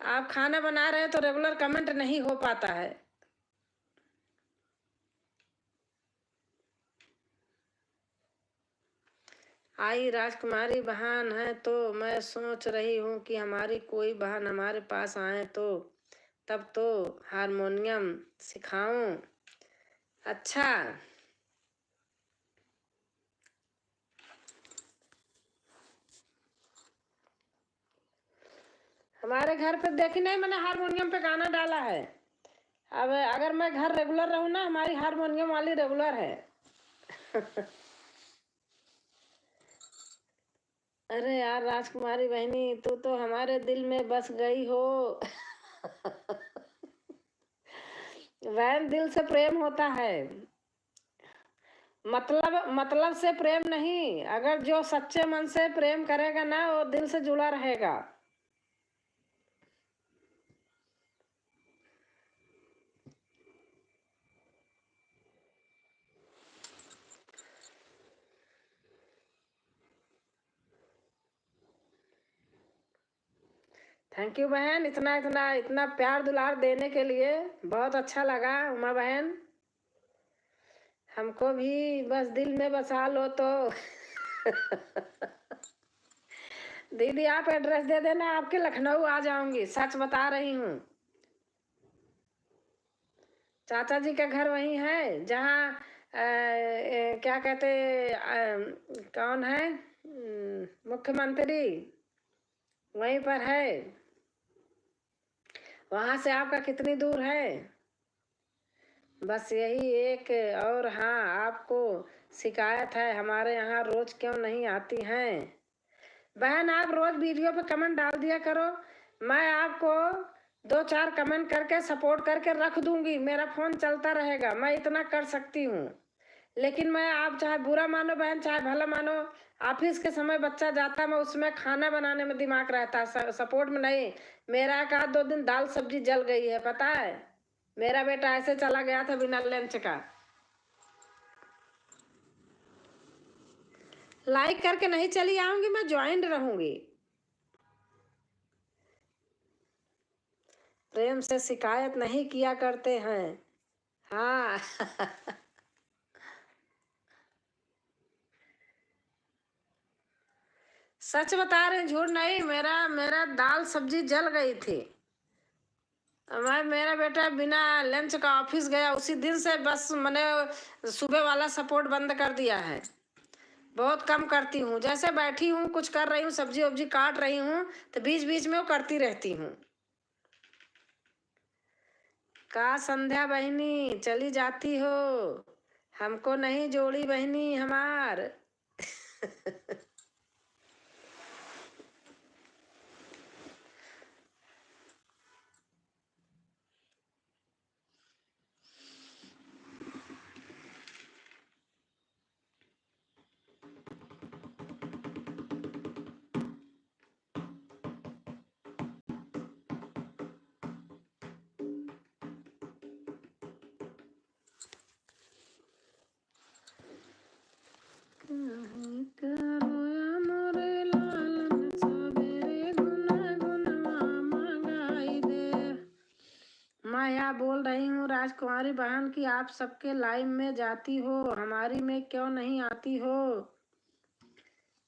आप खाना बना रहे हैं तो रेगुलर कमेंट नहीं हो पाता है। आई राजकुमारी बहन है तो मैं सोच रही हूँ कि हमारी कोई बहन हमारे पास आए तो तब तो हारमोनियम सिखाऊं। अच्छा हमारे घर पे देखी नहीं, मैंने हारमोनियम पे गाना डाला है। अब अगर मैं घर रेगुलर रहूँ ना, हमारी हारमोनियम वाली रेगुलर है। अरे यार राजकुमारी बहनी, तू तो हमारे दिल में बस गई हो। वैन दिल से प्रेम होता है, मतलब से प्रेम नहीं। अगर जो सच्चे मन से प्रेम करेगा ना, वो दिल से जुड़ा रहेगा। थैंक यू बहन, इतना इतना इतना प्यार दुलार देने के लिए बहुत अच्छा लगा उमा बहन। हमको भी बस दिल में बसा लो तो दीदी आप एड्रेस दे देना, आपके लखनऊ आ जाऊंगी, सच बता रही हूँ। चाचा जी का घर वहीं है जहाँ क्या कहते कौन है मुख्यमंत्री, वहीं पर है। वहां से आपका कितनी दूर है? बस यही एक। और हाँ, आपको शिकायत है, हमारे यहाँ रोज क्यों नहीं आती हैं? बहन आप रोज वीडियो पे कमेंट डाल दिया करो, मैं आपको 2-4 कमेंट करके सपोर्ट करके रख दूंगी, मेरा फोन चलता रहेगा, मैं इतना कर सकती हूँ। लेकिन मैं, आप चाहे बुरा मानो बहन चाहे भला मानो, ऑफिस के समय बच्चा जाता, मैं उसमें खाना बनाने में दिमाग रहता, सपोर्ट में नहीं। मेरा एक आध 2 दिन दाल सब्जी जल गई है, पता है। मेरा बेटा ऐसे चला गया था बिना लंच का। लाइक करके नहीं चली आऊंगी, मैं ज्वाइंट रहूंगी। प्रेम से शिकायत नहीं किया करते हैं। हाँ सच बता रहे, झूठ नहीं। मेरा मेरा दाल सब्जी जल गई थी। मेरा बेटा बिना लंच का ऑफिस गया, उसी दिन से बस मैंने सुबह वाला सपोर्ट बंद कर दिया है। बहुत कम करती हूँ, जैसे बैठी हूँ कुछ कर रही हूँ, सब्जी वब्जी काट रही हूँ, तो बीच बीच में वो करती रहती हूँ। का संध्या बहनी चली जाती हो, हमको नहीं जोड़ी बहनी हमार माया बोल रही हूँ राजकुमारी बहन की, आप सबके लाइव में जाती हो, हमारी में क्यों नहीं आती हो?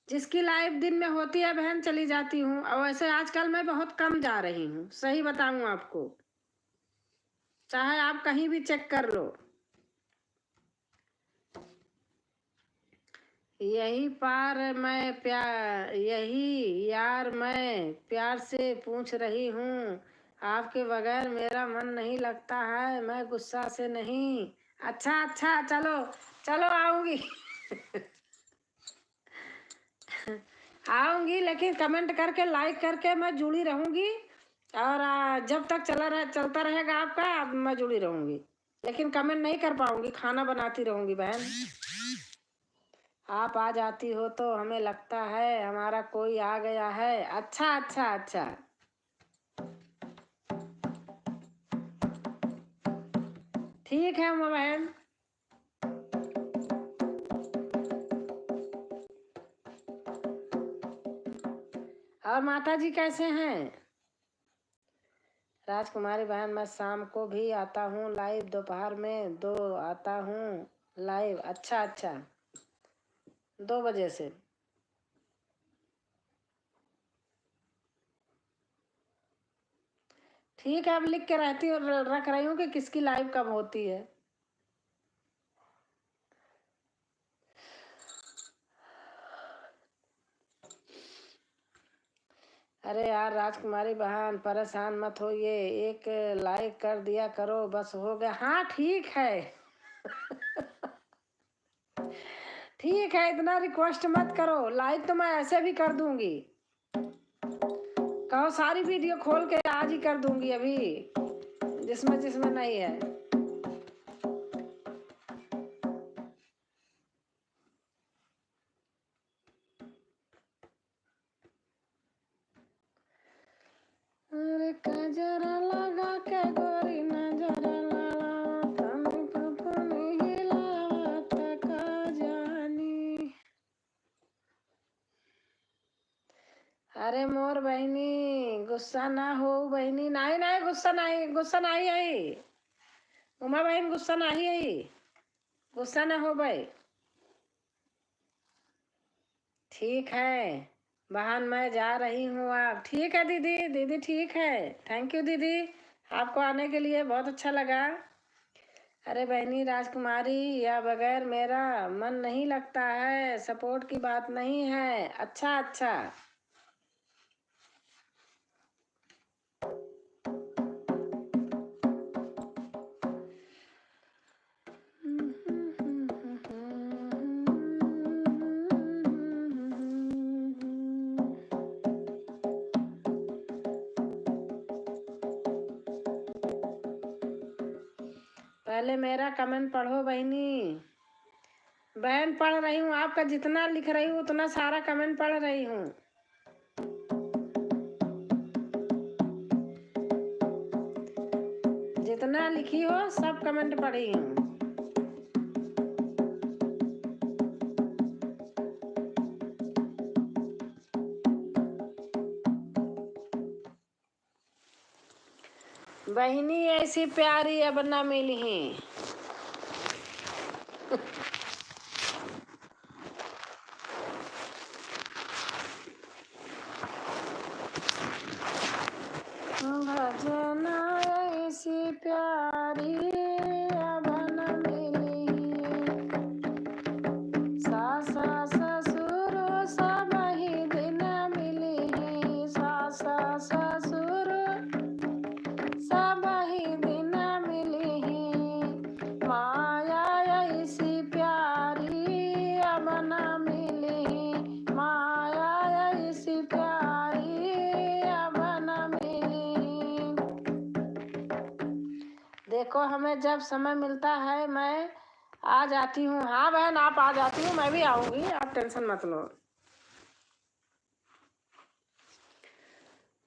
जिसकी लाइव दिन में होती है बहन चली जाती हूँ, और वैसे आजकल मैं बहुत कम जा रही हूँ, सही बताऊँ आपको, चाहे आप कहीं भी चेक कर लो। यही यार मैं प्यार से पूछ रही हूँ, आपके बगैर मेरा मन नहीं लगता है, मैं गुस्सा से नहीं। अच्छा अच्छा, चलो चलो आऊंगी आऊंगी, लेकिन कमेंट करके लाइक करके मैं जुड़ी रहूंगी। और जब तक चलता रहेगा आपका, अब मैं जुड़ी रहूंगी, लेकिन कमेंट नहीं कर पाऊंगी, खाना बनाती रहूंगी बहन। आप आ जाती हो तो हमें लगता है हमारा कोई आ गया है। अच्छा अच्छा अच्छा, ठीक है उमा बहन। और माता जी कैसे हैं? राजकुमारी बहन, मैं शाम को भी आता हूँ लाइव, दोपहर में 2 आता हूँ लाइव। अच्छा अच्छा, 2 बजे से। ठीक है, अब लिख के रहती हूँ, रख रही हूँ कि किसकी लाइव कब होती है। अरे यार राजकुमारी बहन परेशान मत होइए, एक लाइक कर दिया करो, बस हो गया। हाँ ठीक है ठीक है, इतना रिक्वेस्ट मत करो, लाइक तो मैं ऐसे भी कर दूंगी। कहो सारी वीडियो खोल के आज ही कर दूंगी अभी, जिसमें जिसमें नहीं है। अरे कजरा लगा के गोरी नजरा लावा, तनी पपनी हिलावा तका जानी। अरे मोर बहनी गुस्सा ना हो बहनी, नाही नाही गुस्सा नाही, गुस्सा नाही आई, उमा बहन गुस्सा नहीं आई, गुस्सा ना हो भाई। ठीक है बहन, मैं जा रही हूँ। आप ठीक है दीदी, दीदी ठीक है। थैंक यू दीदी, आपको आने के लिए बहुत अच्छा लगा। अरे बहनी राजकुमारी, या बगैर मेरा मन नहीं लगता है, सपोर्ट की बात नहीं है। अच्छा अच्छा। पहले मेरा कमेंट पढ़ो बहनी। बहन पढ़ रही हूँ, आपका जितना लिख रही हूँ उतना सारा कमेंट पढ़ रही हूँ। जितना लिखी हो सब कमेंट पढ़ी हूँ। बहनी ऐसी प्यारी अब न मिली। भजना ऐसी प्यारी अब न मिली, सासा ससुर सब ही दिन मिली, सासा ससुर सब ही दिन मिली, माया ऐसी प्यारी अब न मिली, माया ऐसी प्यारी अब न मिली। देखो हमें जब समय मिलता है मैं आ जाती हूँ। हाँ बहन आप आ जाती हूँ, मैं भी आऊँगी, आप टेंशन मत लो।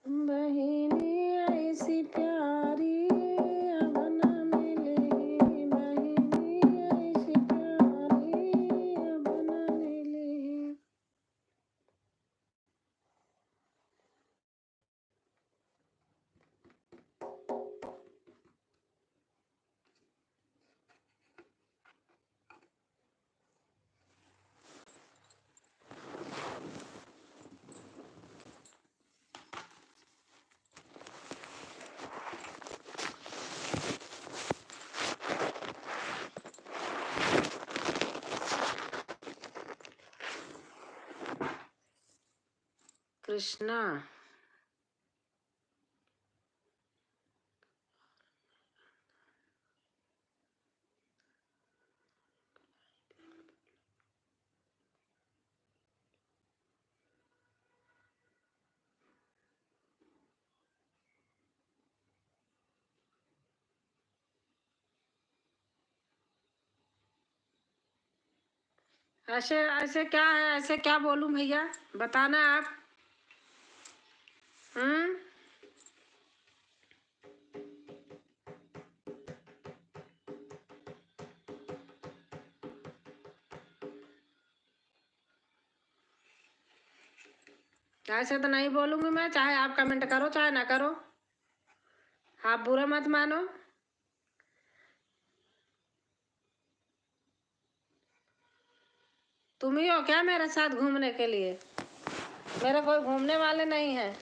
बहिनी ऐसी प्यारी अब न मिली, बहिनी ऐसी प्यारी अब न मिली। कृष्णा ऐसे ऐसे क्या है, ऐसे क्या बोलूं भैया, बताना आप। ऐसे तो नहीं बोलूंगी मैं, चाहे आप कमेंट करो चाहे ना करो, आप बुरा मत मानो। तुम ही हो क्या मेरे साथ घूमने के लिए? मेरे कोई घूमने वाले नहीं है।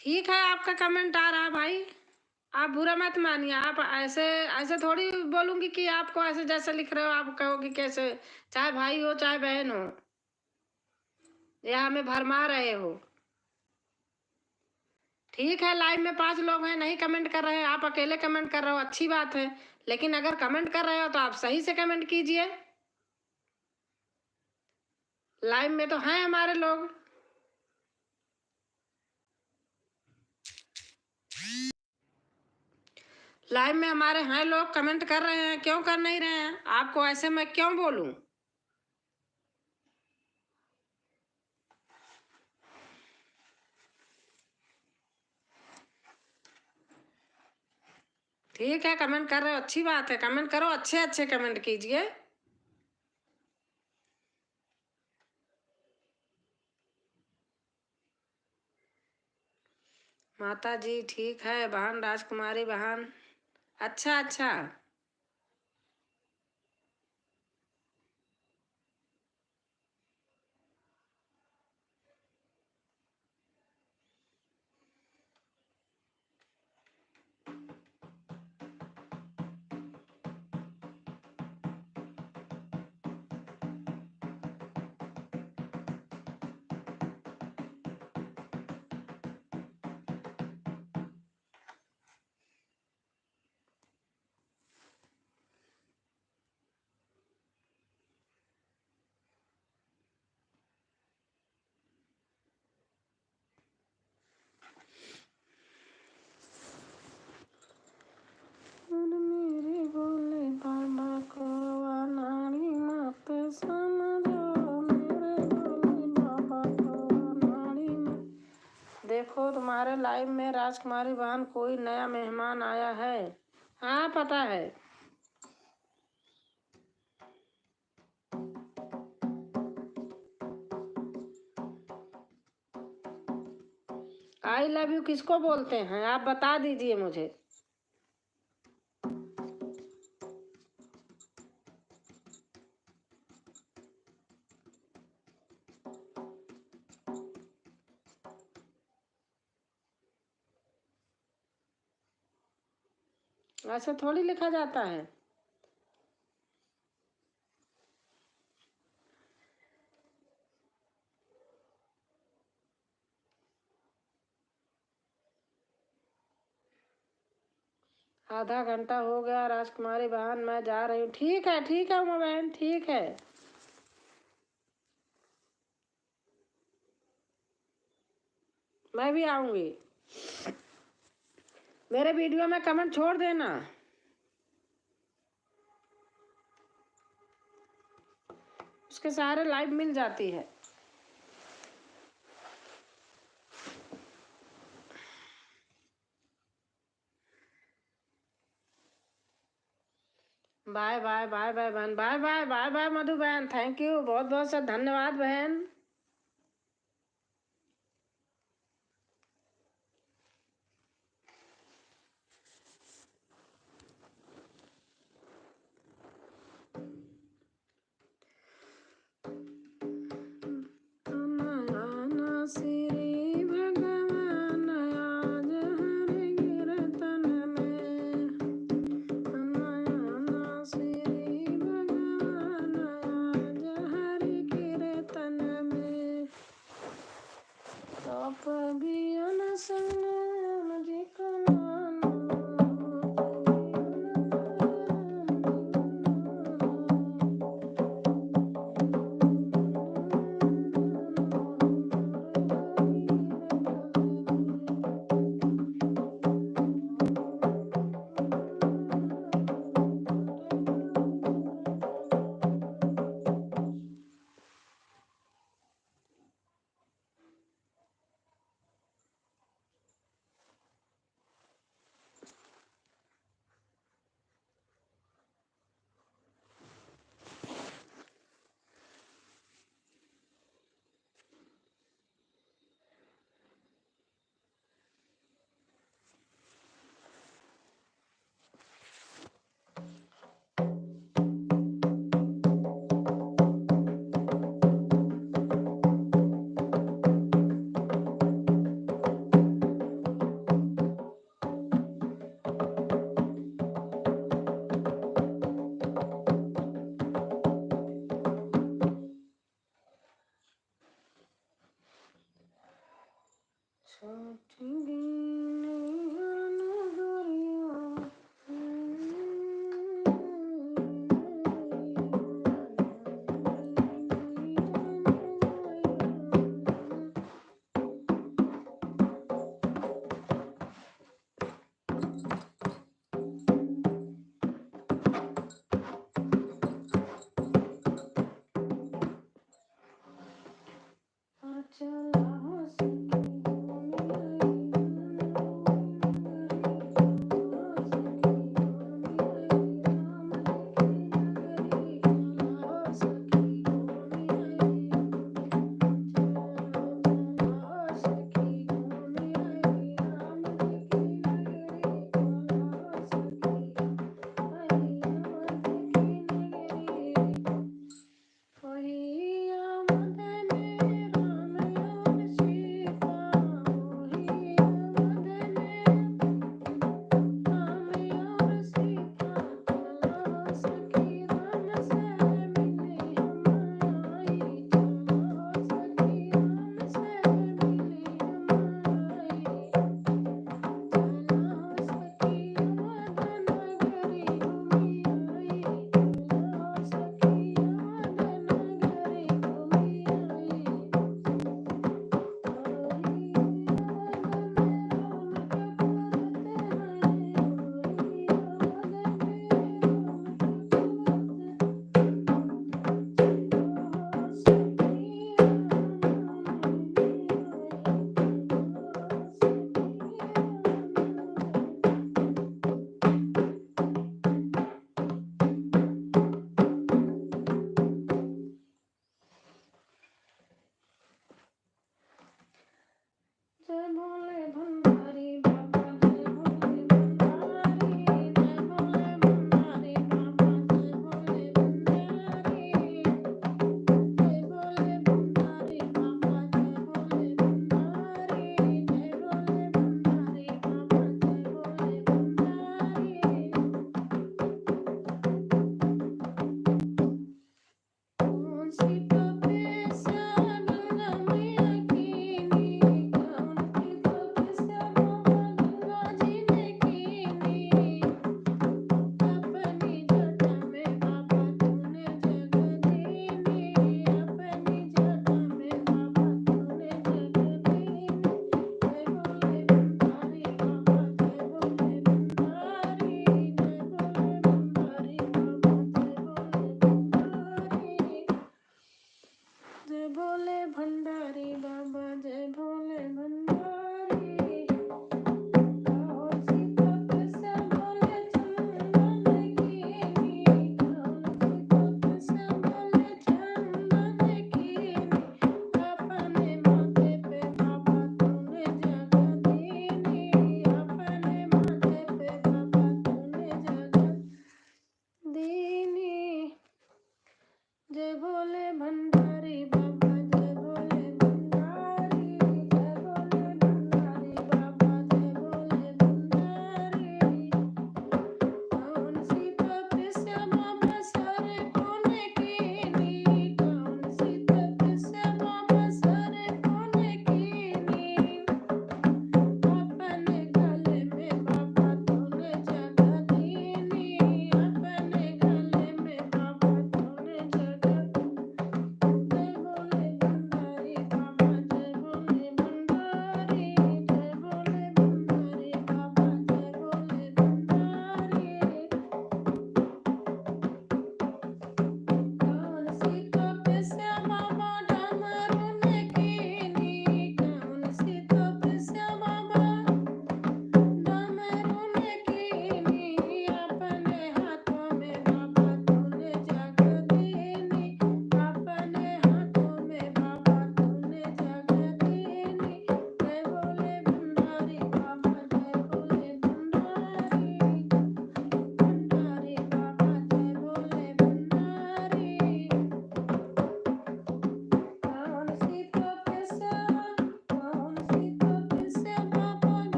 ठीक है, आपका कमेंट आ रहा है भाई, आप बुरा मत मानिए। आप ऐसे ऐसे थोड़ी बोलूंगी कि आपको ऐसे जैसे लिख रहे हो आप कहोगे कैसे, चाहे भाई हो चाहे बहन हो, या हमें भरमा रहे हो। ठीक है, लाइव में 5 लोग हैं, नहीं कमेंट कर रहे हैं, आप अकेले कमेंट कर रहे हो, अच्छी बात है, लेकिन अगर कमेंट कर रहे हो तो आप सही से कमेंट कीजिए। लाइव में तो हैं हमारे लोग। लाइव में हमारे हैं लोग, कमेंट कर रहे हैं, क्यों कर नहीं रहे हैं? आपको ऐसे मैं क्यों बोलूं? ठीक है, कमेंट कर रहे हो, अच्छी बात है, कमेंट करो, अच्छे अच्छे कमेंट कीजिए। माता जी ठीक है, बहन राजकुमारी बहन, अच्छा अच्छा। मेरे बोले बाबा को अनाड़ी मत समझो, मेरे बोले बाबा को अनाड़ी मत। देखो तुम्हारे लाइव में राजकुमारी बहन कोई नया मेहमान आया है। हाँ पता है। आई लव यू किसको बोलते हैं, आप बता दीजिए मुझे। ऐसे थोड़ी लिखा जाता है। आधा घंटा हो गया राजकुमारी बहन, मैं जा रही हूँ। ठीक है उमा बहन, ठीक है। मैं भी आऊंगी। मेरे वीडियो में कमेंट छोड़ देना, उसके सहारे लाइव मिल जाती है। बाय बाय बाय बाय बहन, बाय बाय बाय बाय मधु बहन, थैंक यू, बहुत बहुत से धन्यवाद बहन। श्री भगवान आज हर कीर्तन में, श्री भगवान आज हर कीर्तन में।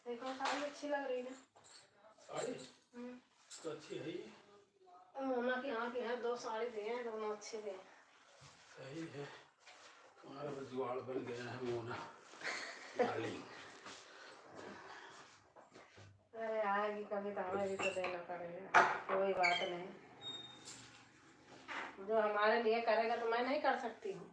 देखो साड़ी अच्छी लग रही है। साड़ी तो अच्छी है ही। मोना की यहाँ की है, 2 साड़ी दिए हैं, दोनों अच्छे दिए। सही है, तुम्हारा बस जुगाड़ बन गया है मोना डार्लिंग। अरे आएगी कभी तो हमें भी तो देना पड़ेगा, कोई बात नहीं। जो हमारे लिए करेगा तो मैं नहीं कर सकती हूँ।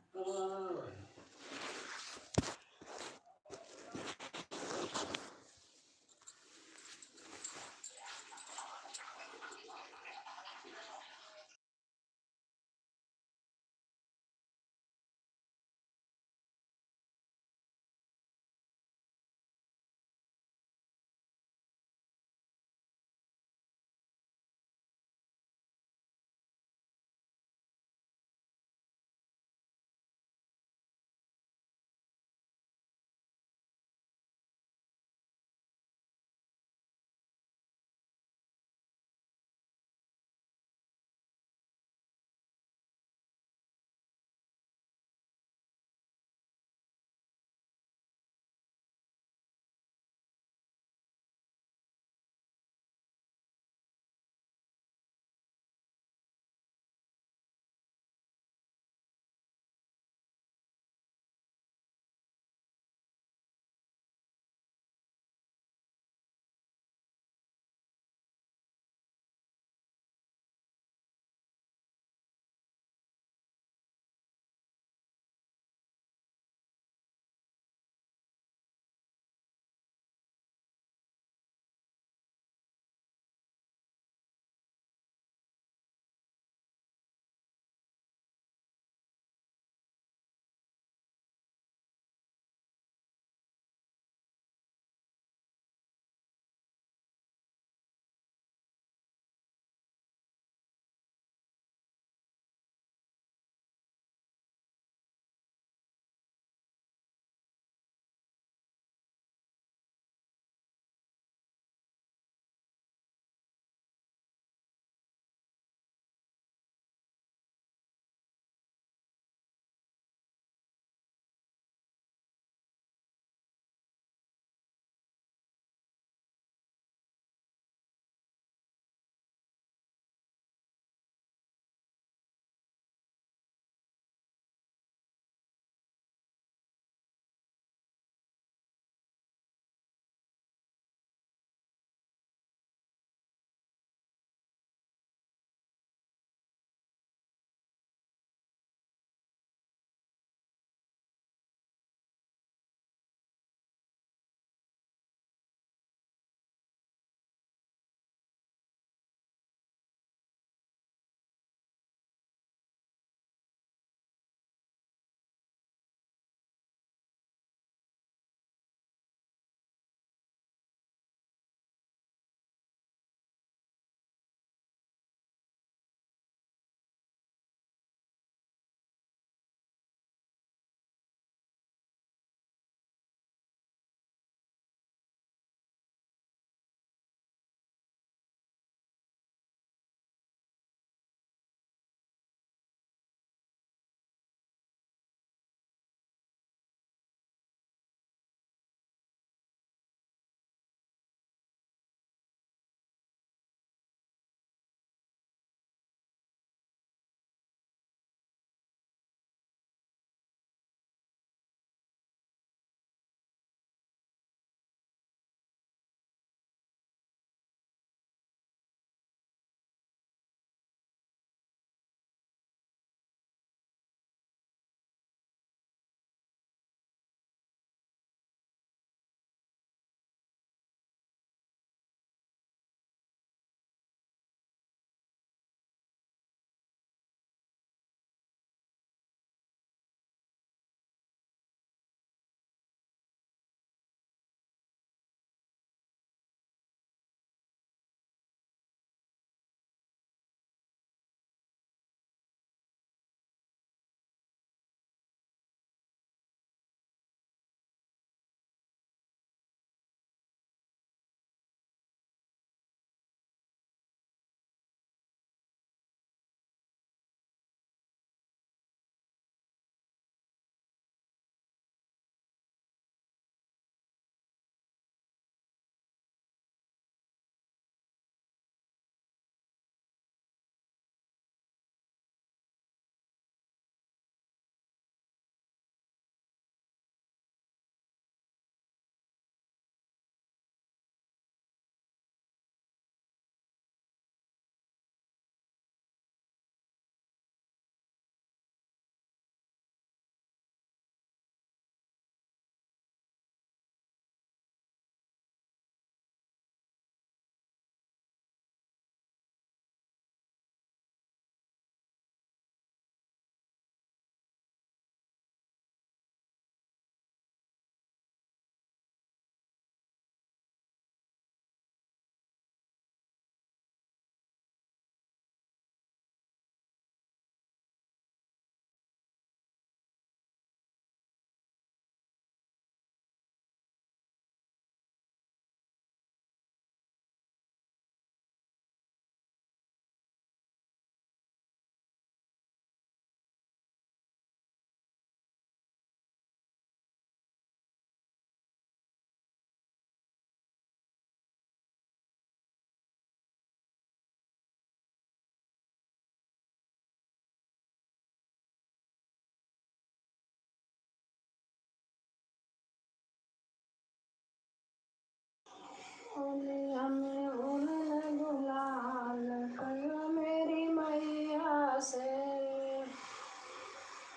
होलिया में उड़न गुलाल कहियो मेरी मैया से,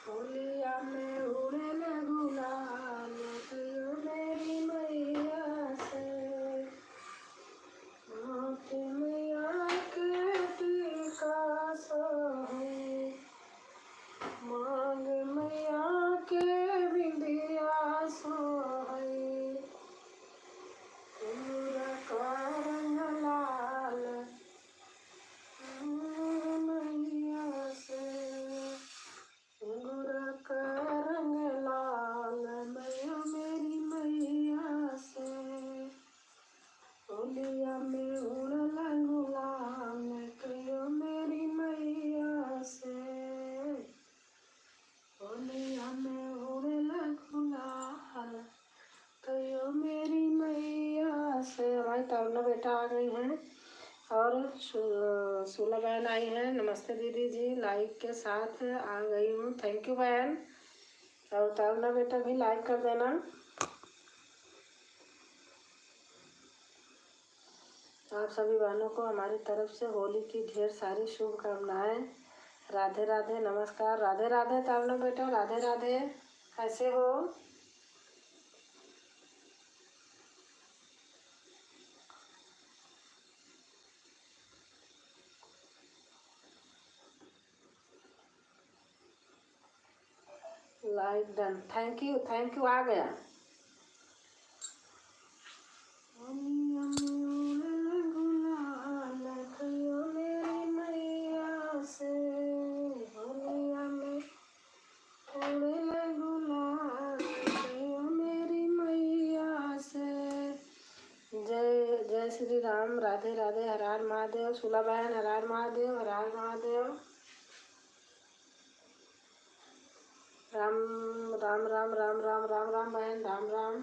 होलिया में उड़न गुलाल कहियो मेरी मैया से, मोती मैया के टीका सोहे, मांग मैया के बिंदिया सोहे, सिंदूर का रंग लाल मैया से, सिंदूर का रंग लाल मैया मेरी मैया से, होलिया में उड़न गुलाल कहियो मेरी मैया से, होलिया में उड़न गुलाल कहियो मेरी मैया से। हमारी तरुणा बेटा आ गई हैं और सुला बहन आई हैं। नमस्ते दीदी जी, लाइक के साथ आ गई हूँ, थैंक यू बहन। और तरुणा बेटा भी लाइक कर देना। आप सभी बहनों को हमारी तरफ से होली की ढेर सारी शुभकामनाएं। राधे राधे, नमस्कार, राधे राधे तरुणा बेटा, राधे राधे, कैसे हो? लाइक डन, थैंक यू आ गया। होलिया में उड़न गुलाल कहियो मेरी मैया से, होलिया में उड़न गुलाल कहियो मेरी मैया से। जय जय श्री राम, राधे राधे, हर हर महादेव। सुला बहन हर हर महादेव, हर हर महादेव। राम राम राम राम राम राम राम बहन, राम राम।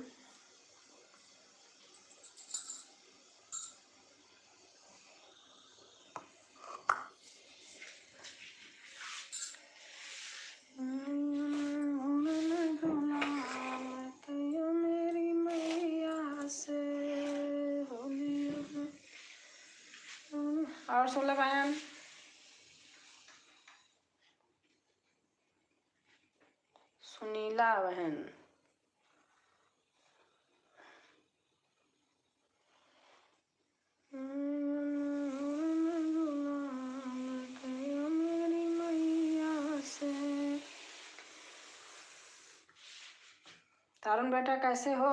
उड़न गुलाल कहियो मेरी मैया से, होलिया में। और सुला बहन, सुनीला बहन, कहियो मेरी मैया से। तारुण बेटा कैसे हो?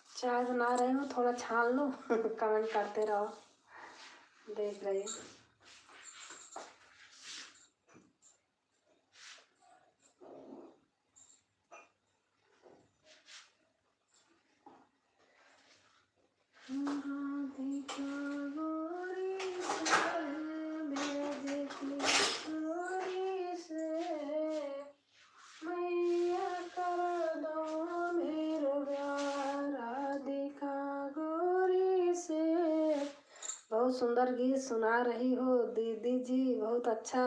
चाय बना रही हूँ, थोड़ा छान लो कमेंट करते रहो, देख रही। बहुत सुंदर गीत सुना रही हो दीदी जी, बहुत अच्छा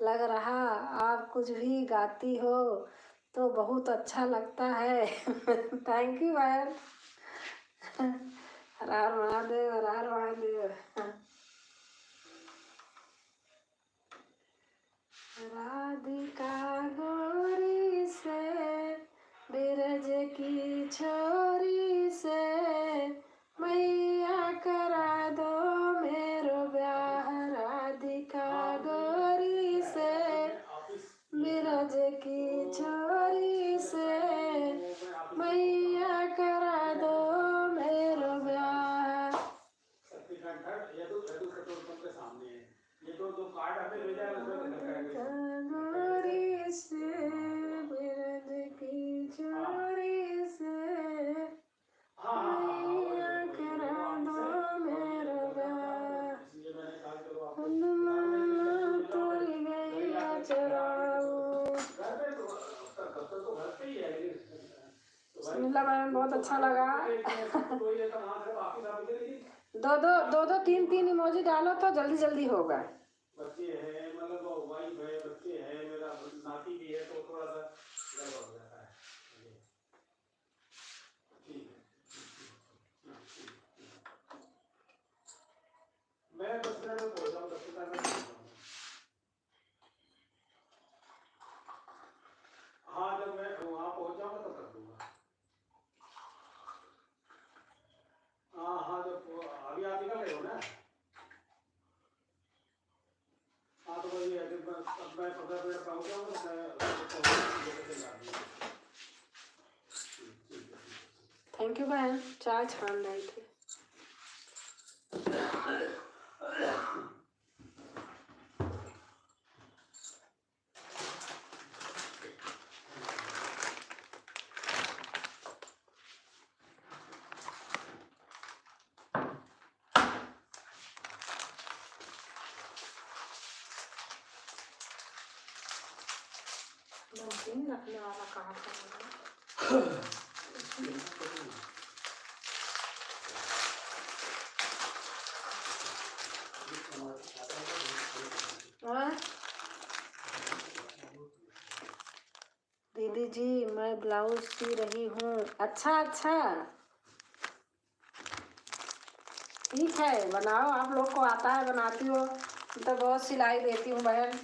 लग रहा। आप कुछ भी गाती हो तो बहुत अच्छा लगता है थैंक यू बहन। हर हर महादेव, हर हर महादेव। राधिका गोरी से, बिरज की छोरी से, मैया करा दो मेरो ब्याह। राधिका गोरी से, बिरज की छोरी से, मैया करा दो मेरो ब्याह। सुनीला बहन, बहुत अच्छा लगा। दो तीन तीन इमोजी डालो तो जल्दी जल्दी होगा। बच्चे हैं, मतलब वाइफ है, बच्चे हैं, मेरा नाती भी है, तो थोड़ा सा गड़बड़ हो जाता है। ठीक है, मैं 10 मिनट में पहुंच जाऊँ, 10 मिनट में पहुंच जाऊँ। हाँ, जब मैं वहाँ पहुंच जाऊँगा तो कर दूंगा। हाँ, जब अभी आप निकल रहे हो ना? हाँ, तो वही है, जब मैं 15 मिनट पहुँच जाऊँगा तो मैं लोकेशन डाल दूँगा। थैंक यू बहन, चाय छान रही थी। नमकीन रखने वाला कहाँ था? दीदी जी, मैं ब्लाउज सी रही हूँ। अच्छा, ठीक है, बनाओ। आप लोग को आता है, बनाती हो तो बहुत सिलाई देती हूँ बहन।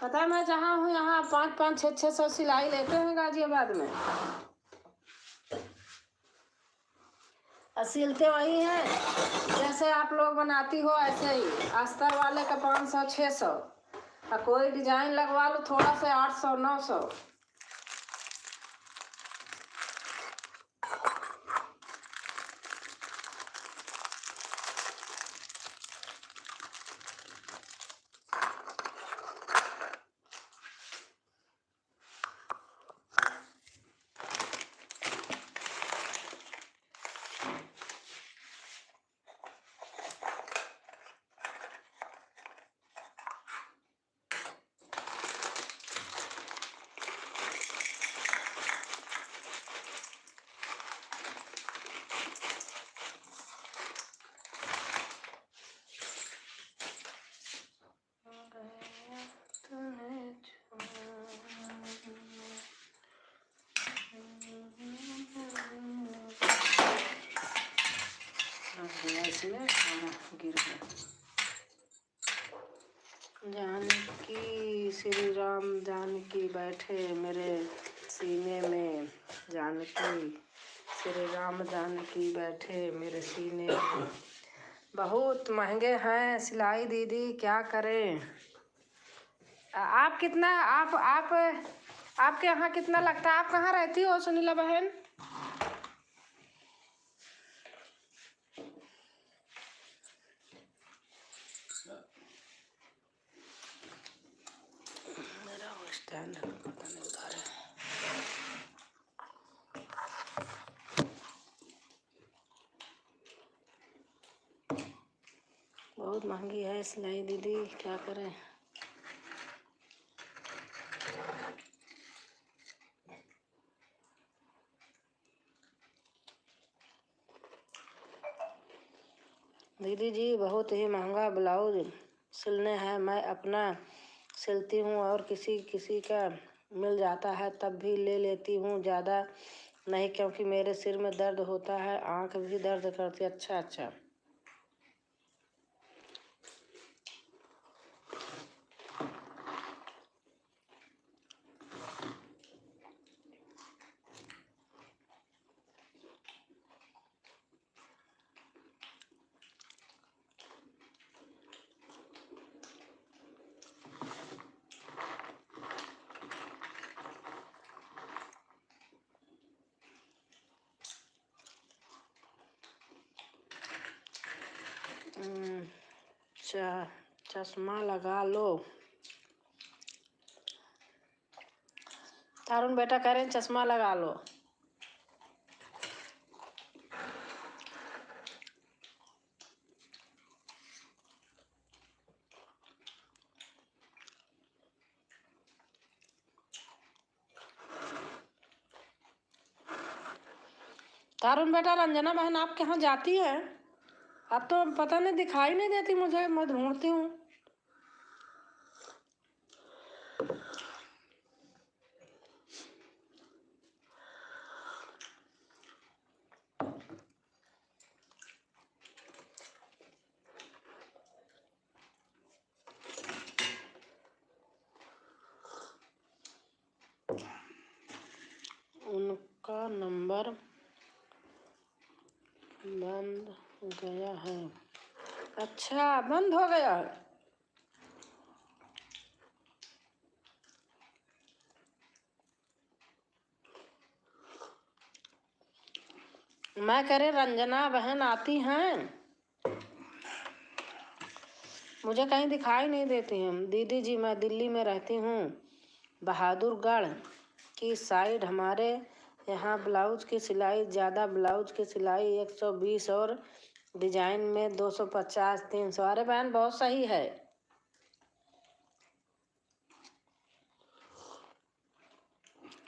पता है, मैं जहाँ हूँ यहाँ 500 600 सिलाई लेते हैं गाजियाबाद में। सिलते वही हैं जैसे आप लोग बनाती हो, ऐसे ही। अस्तर वाले का 500 600, और कोई डिजाइन लगवा लो थोड़ा से 800 900। इसमें गिर गया। जानकी श्री राम जानकी बैठे मेरे सीने में, जानकी श्री राम जानकी बैठे मेरे सीने में। बहुत महंगे हैं सिलाई दीदी, क्या करें? आप कितना, आप आपके यहाँ कितना लगता है? आप कहाँ रहती हो सुनीला बहन? मेरा वो स्टैंड पता नहीं उधर है। बहुत महंगी है सिलाई दीदी, क्या करें? दीदी जी, बहुत ही महंगा ब्लाउज सिलने हैं। मैं अपना सिलती हूँ और किसी का मिल जाता है तब भी ले लेती हूँ, ज़्यादा नहीं, क्योंकि मेरे सिर में दर्द होता है, आँख भी दर्द करती है। अच्छा। चश्मा लगा लो। तारुण बेटा कह रहे हैं चश्मा लगा लो। तारुण बेटा, रंजना बहन आपके यहाँ जाती है? अब तो पता नहीं, दिखाई नहीं देती मुझे, मैं ढूंढती हूँ। उनका नंबर बंद गया है। अच्छा, बंद हो गया है। मैं कह रही रंजना बहन आती हैं, मुझे कहीं दिखाई नहीं देती हैं। दीदी जी, मैं दिल्ली में रहती हूँ, बहादुरगढ़ की साइड। हमारे यहाँ ब्लाउज की सिलाई ज़्यादा, ब्लाउज की सिलाई 120 और डिजाइन में 250 300। अरे बहन, बहुत सही है।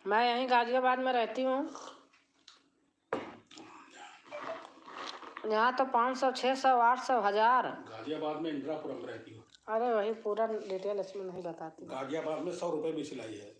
मैं यहीं गाजियाबाद में रहती हूँ। यहाँ तो 500 600 800 1000। गाजियाबाद में इंदिरापुरम रहती हूँ। अरे वही पूरा डिटेल इसमें नहीं बताती। गाजियाबाद में 100 रुपये में सिलाई है।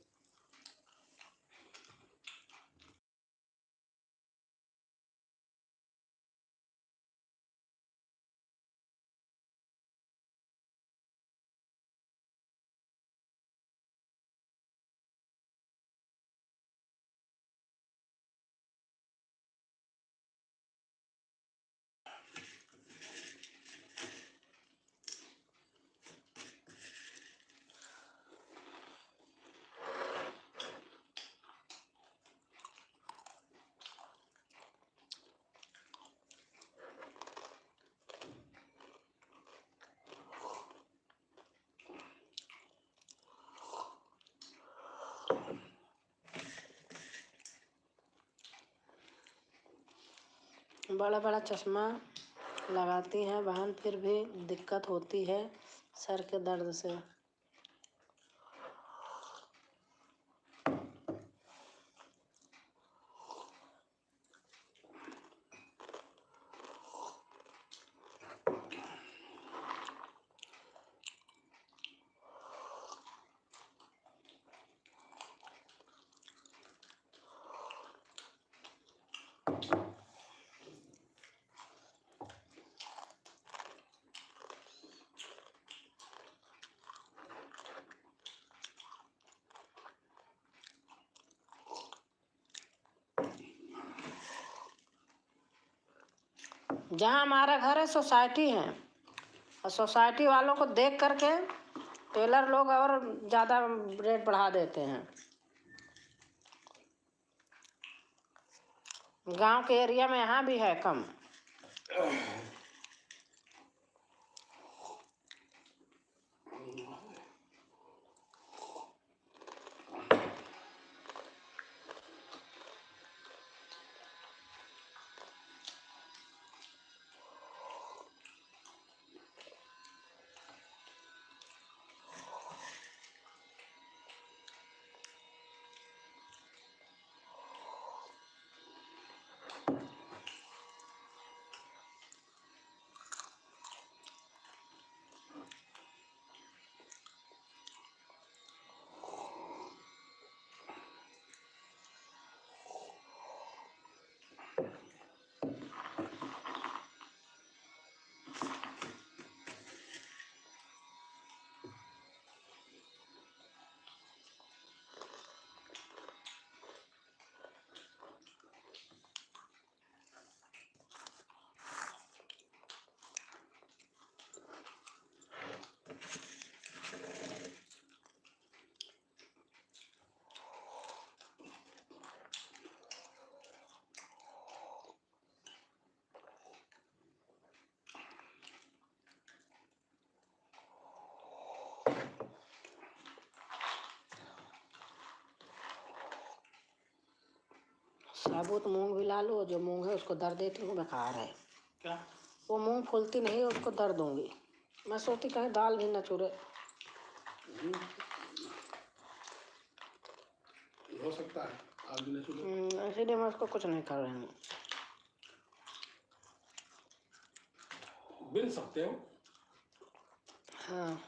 बड़ा बड़ा चश्मा लगाती हैं बहन, फिर भी दिक्कत होती है सर के दर्द से। जहाँ हमारा घर है सोसाइटी है, और सोसाइटी वालों को देख करके टेलर लोग और ज़्यादा रेट बढ़ा देते हैं। गांव के एरिया में यहाँ भी है कम। साबुत मूंग भी ला लो, जो मूंग है उसको दर देती हूँ, बेकार है। क्या? वो मूंग फूलती नहीं, उसको दर दूंगी। मैं सोचती कहीं दाल भी न चुरे। हो सकता है आग भी न चुले। इसीलिए मैं उसको कुछ नहीं कर रही हूँ। बिन सकते हो। हाँ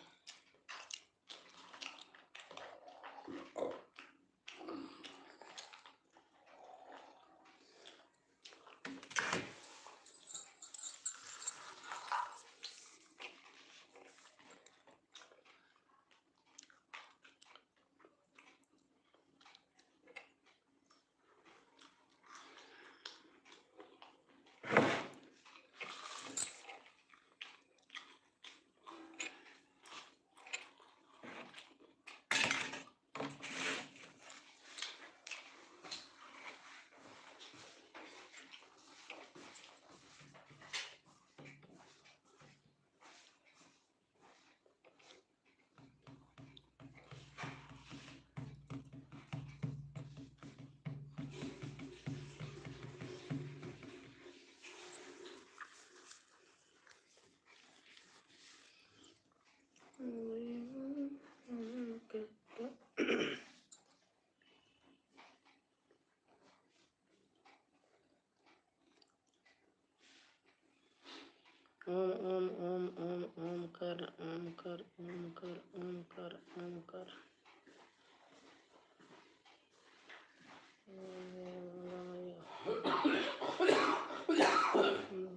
ओम ओम ओम ओम ओम कर ओम कर ओम कर ओम कर ओम कर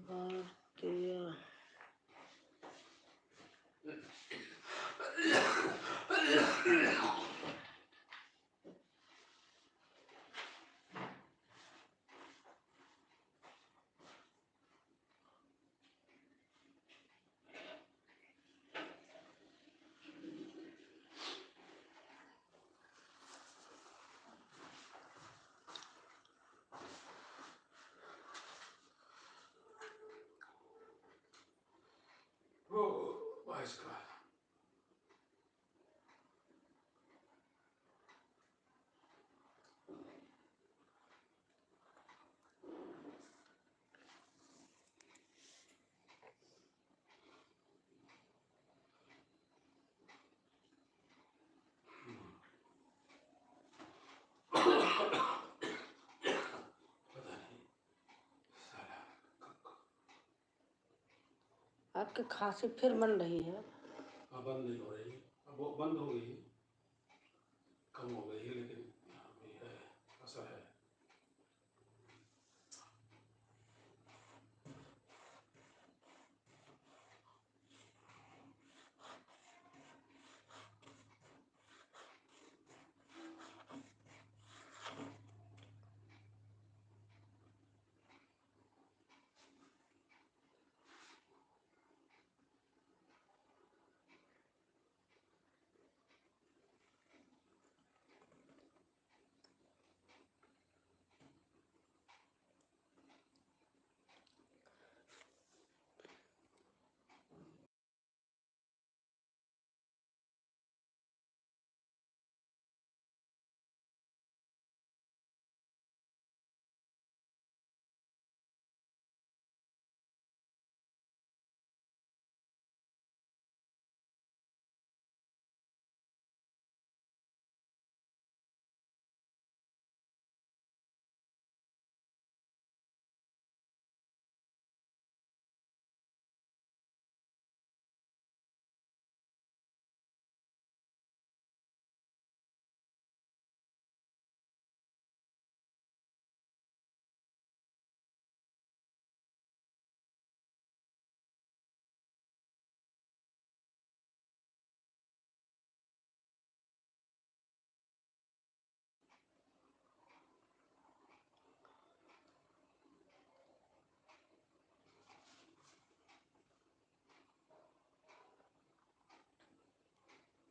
भारतीय इसका आपकी खांसी फिर बन रही है। बंद नहीं हो रही, अब वो बंद हो गई, कम हो गई है, लेकिन यहाँ भी है, असर है।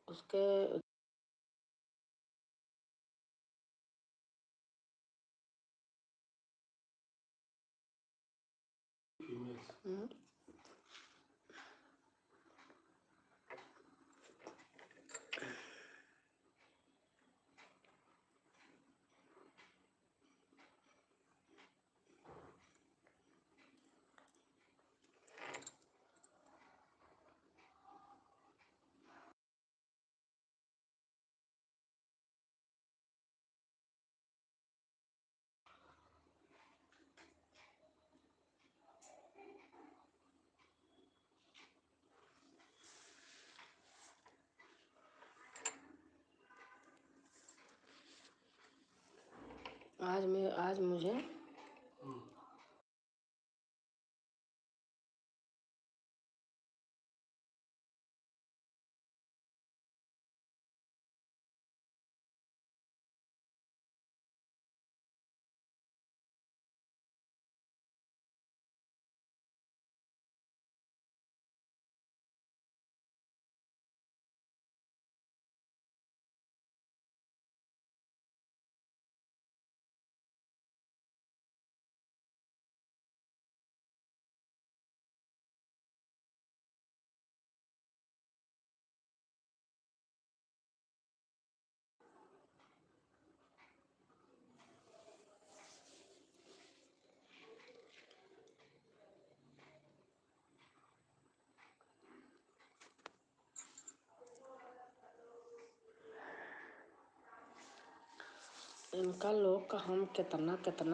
उसके आज मुझे हम्म, इनका लोग का हम कितना कितना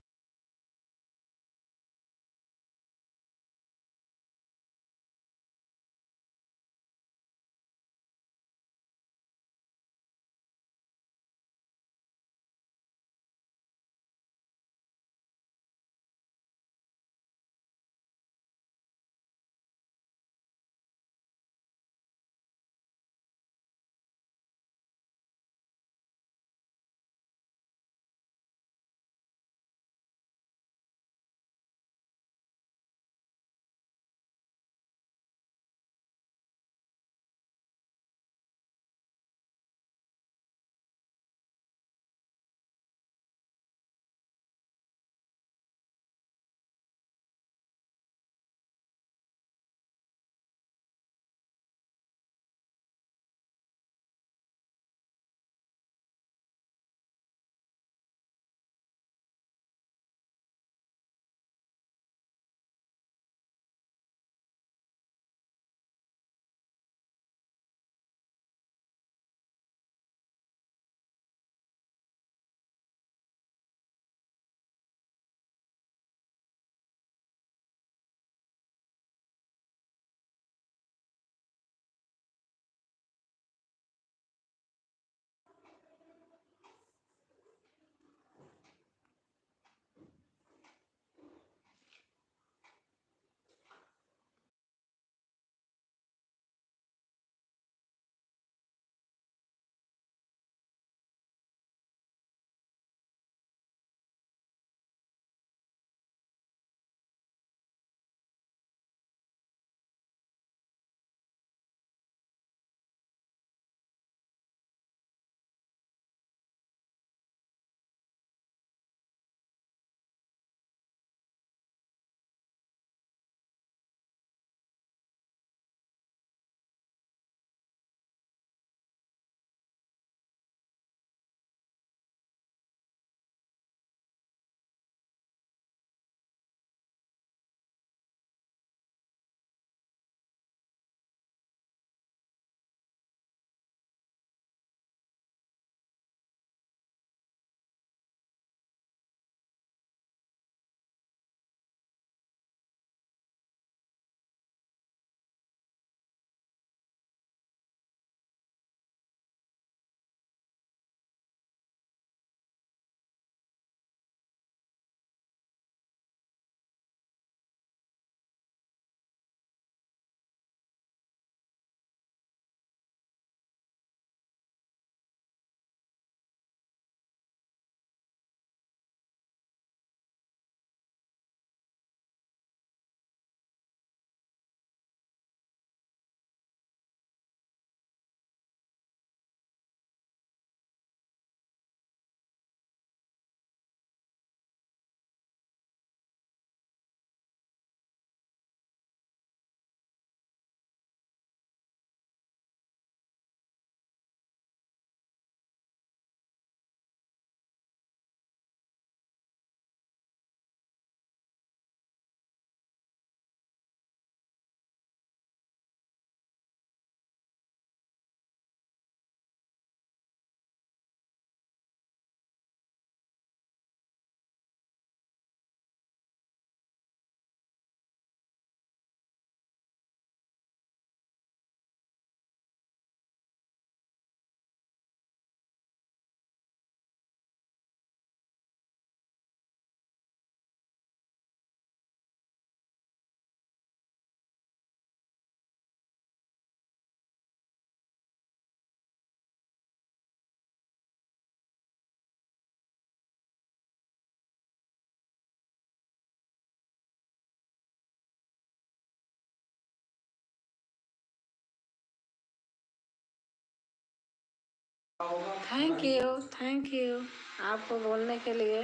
होगा। थैंक यू आपको बोलने के लिए।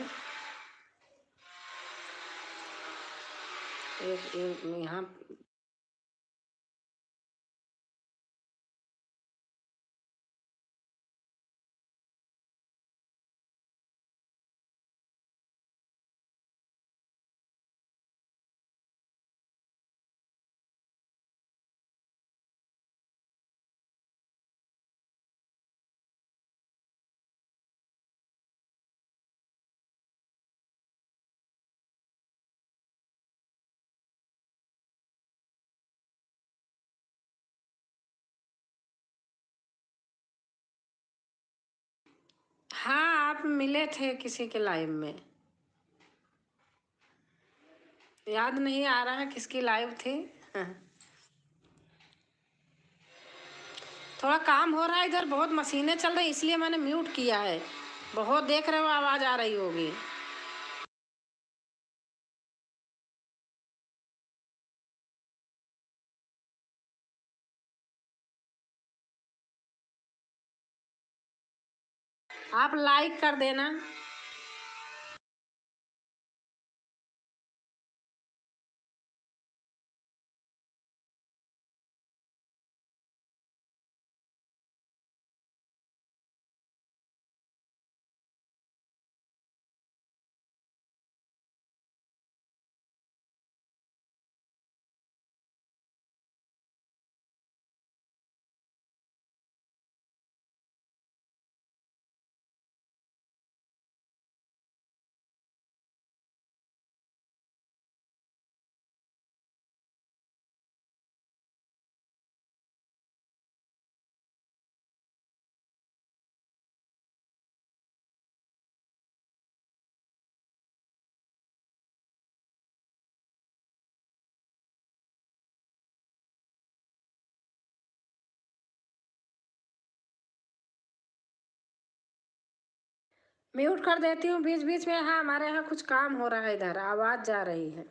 एक यहाँ हाँ, आप मिले थे किसी के लाइव में, याद नहीं आ रहा है किसकी लाइव थी। थोड़ा काम हो रहा है इधर, बहुत मशीनें चल रही इसलिए मैंने म्यूट किया है। बहुत देख रहे हो आवाज़ आ रही होगी। आप लाइक कर देना। म्यूट कर देती हूँ बीच बीच में। हाँ, हमारे यहाँ कुछ काम हो रहा है, इधर आवाज़ जा रही है।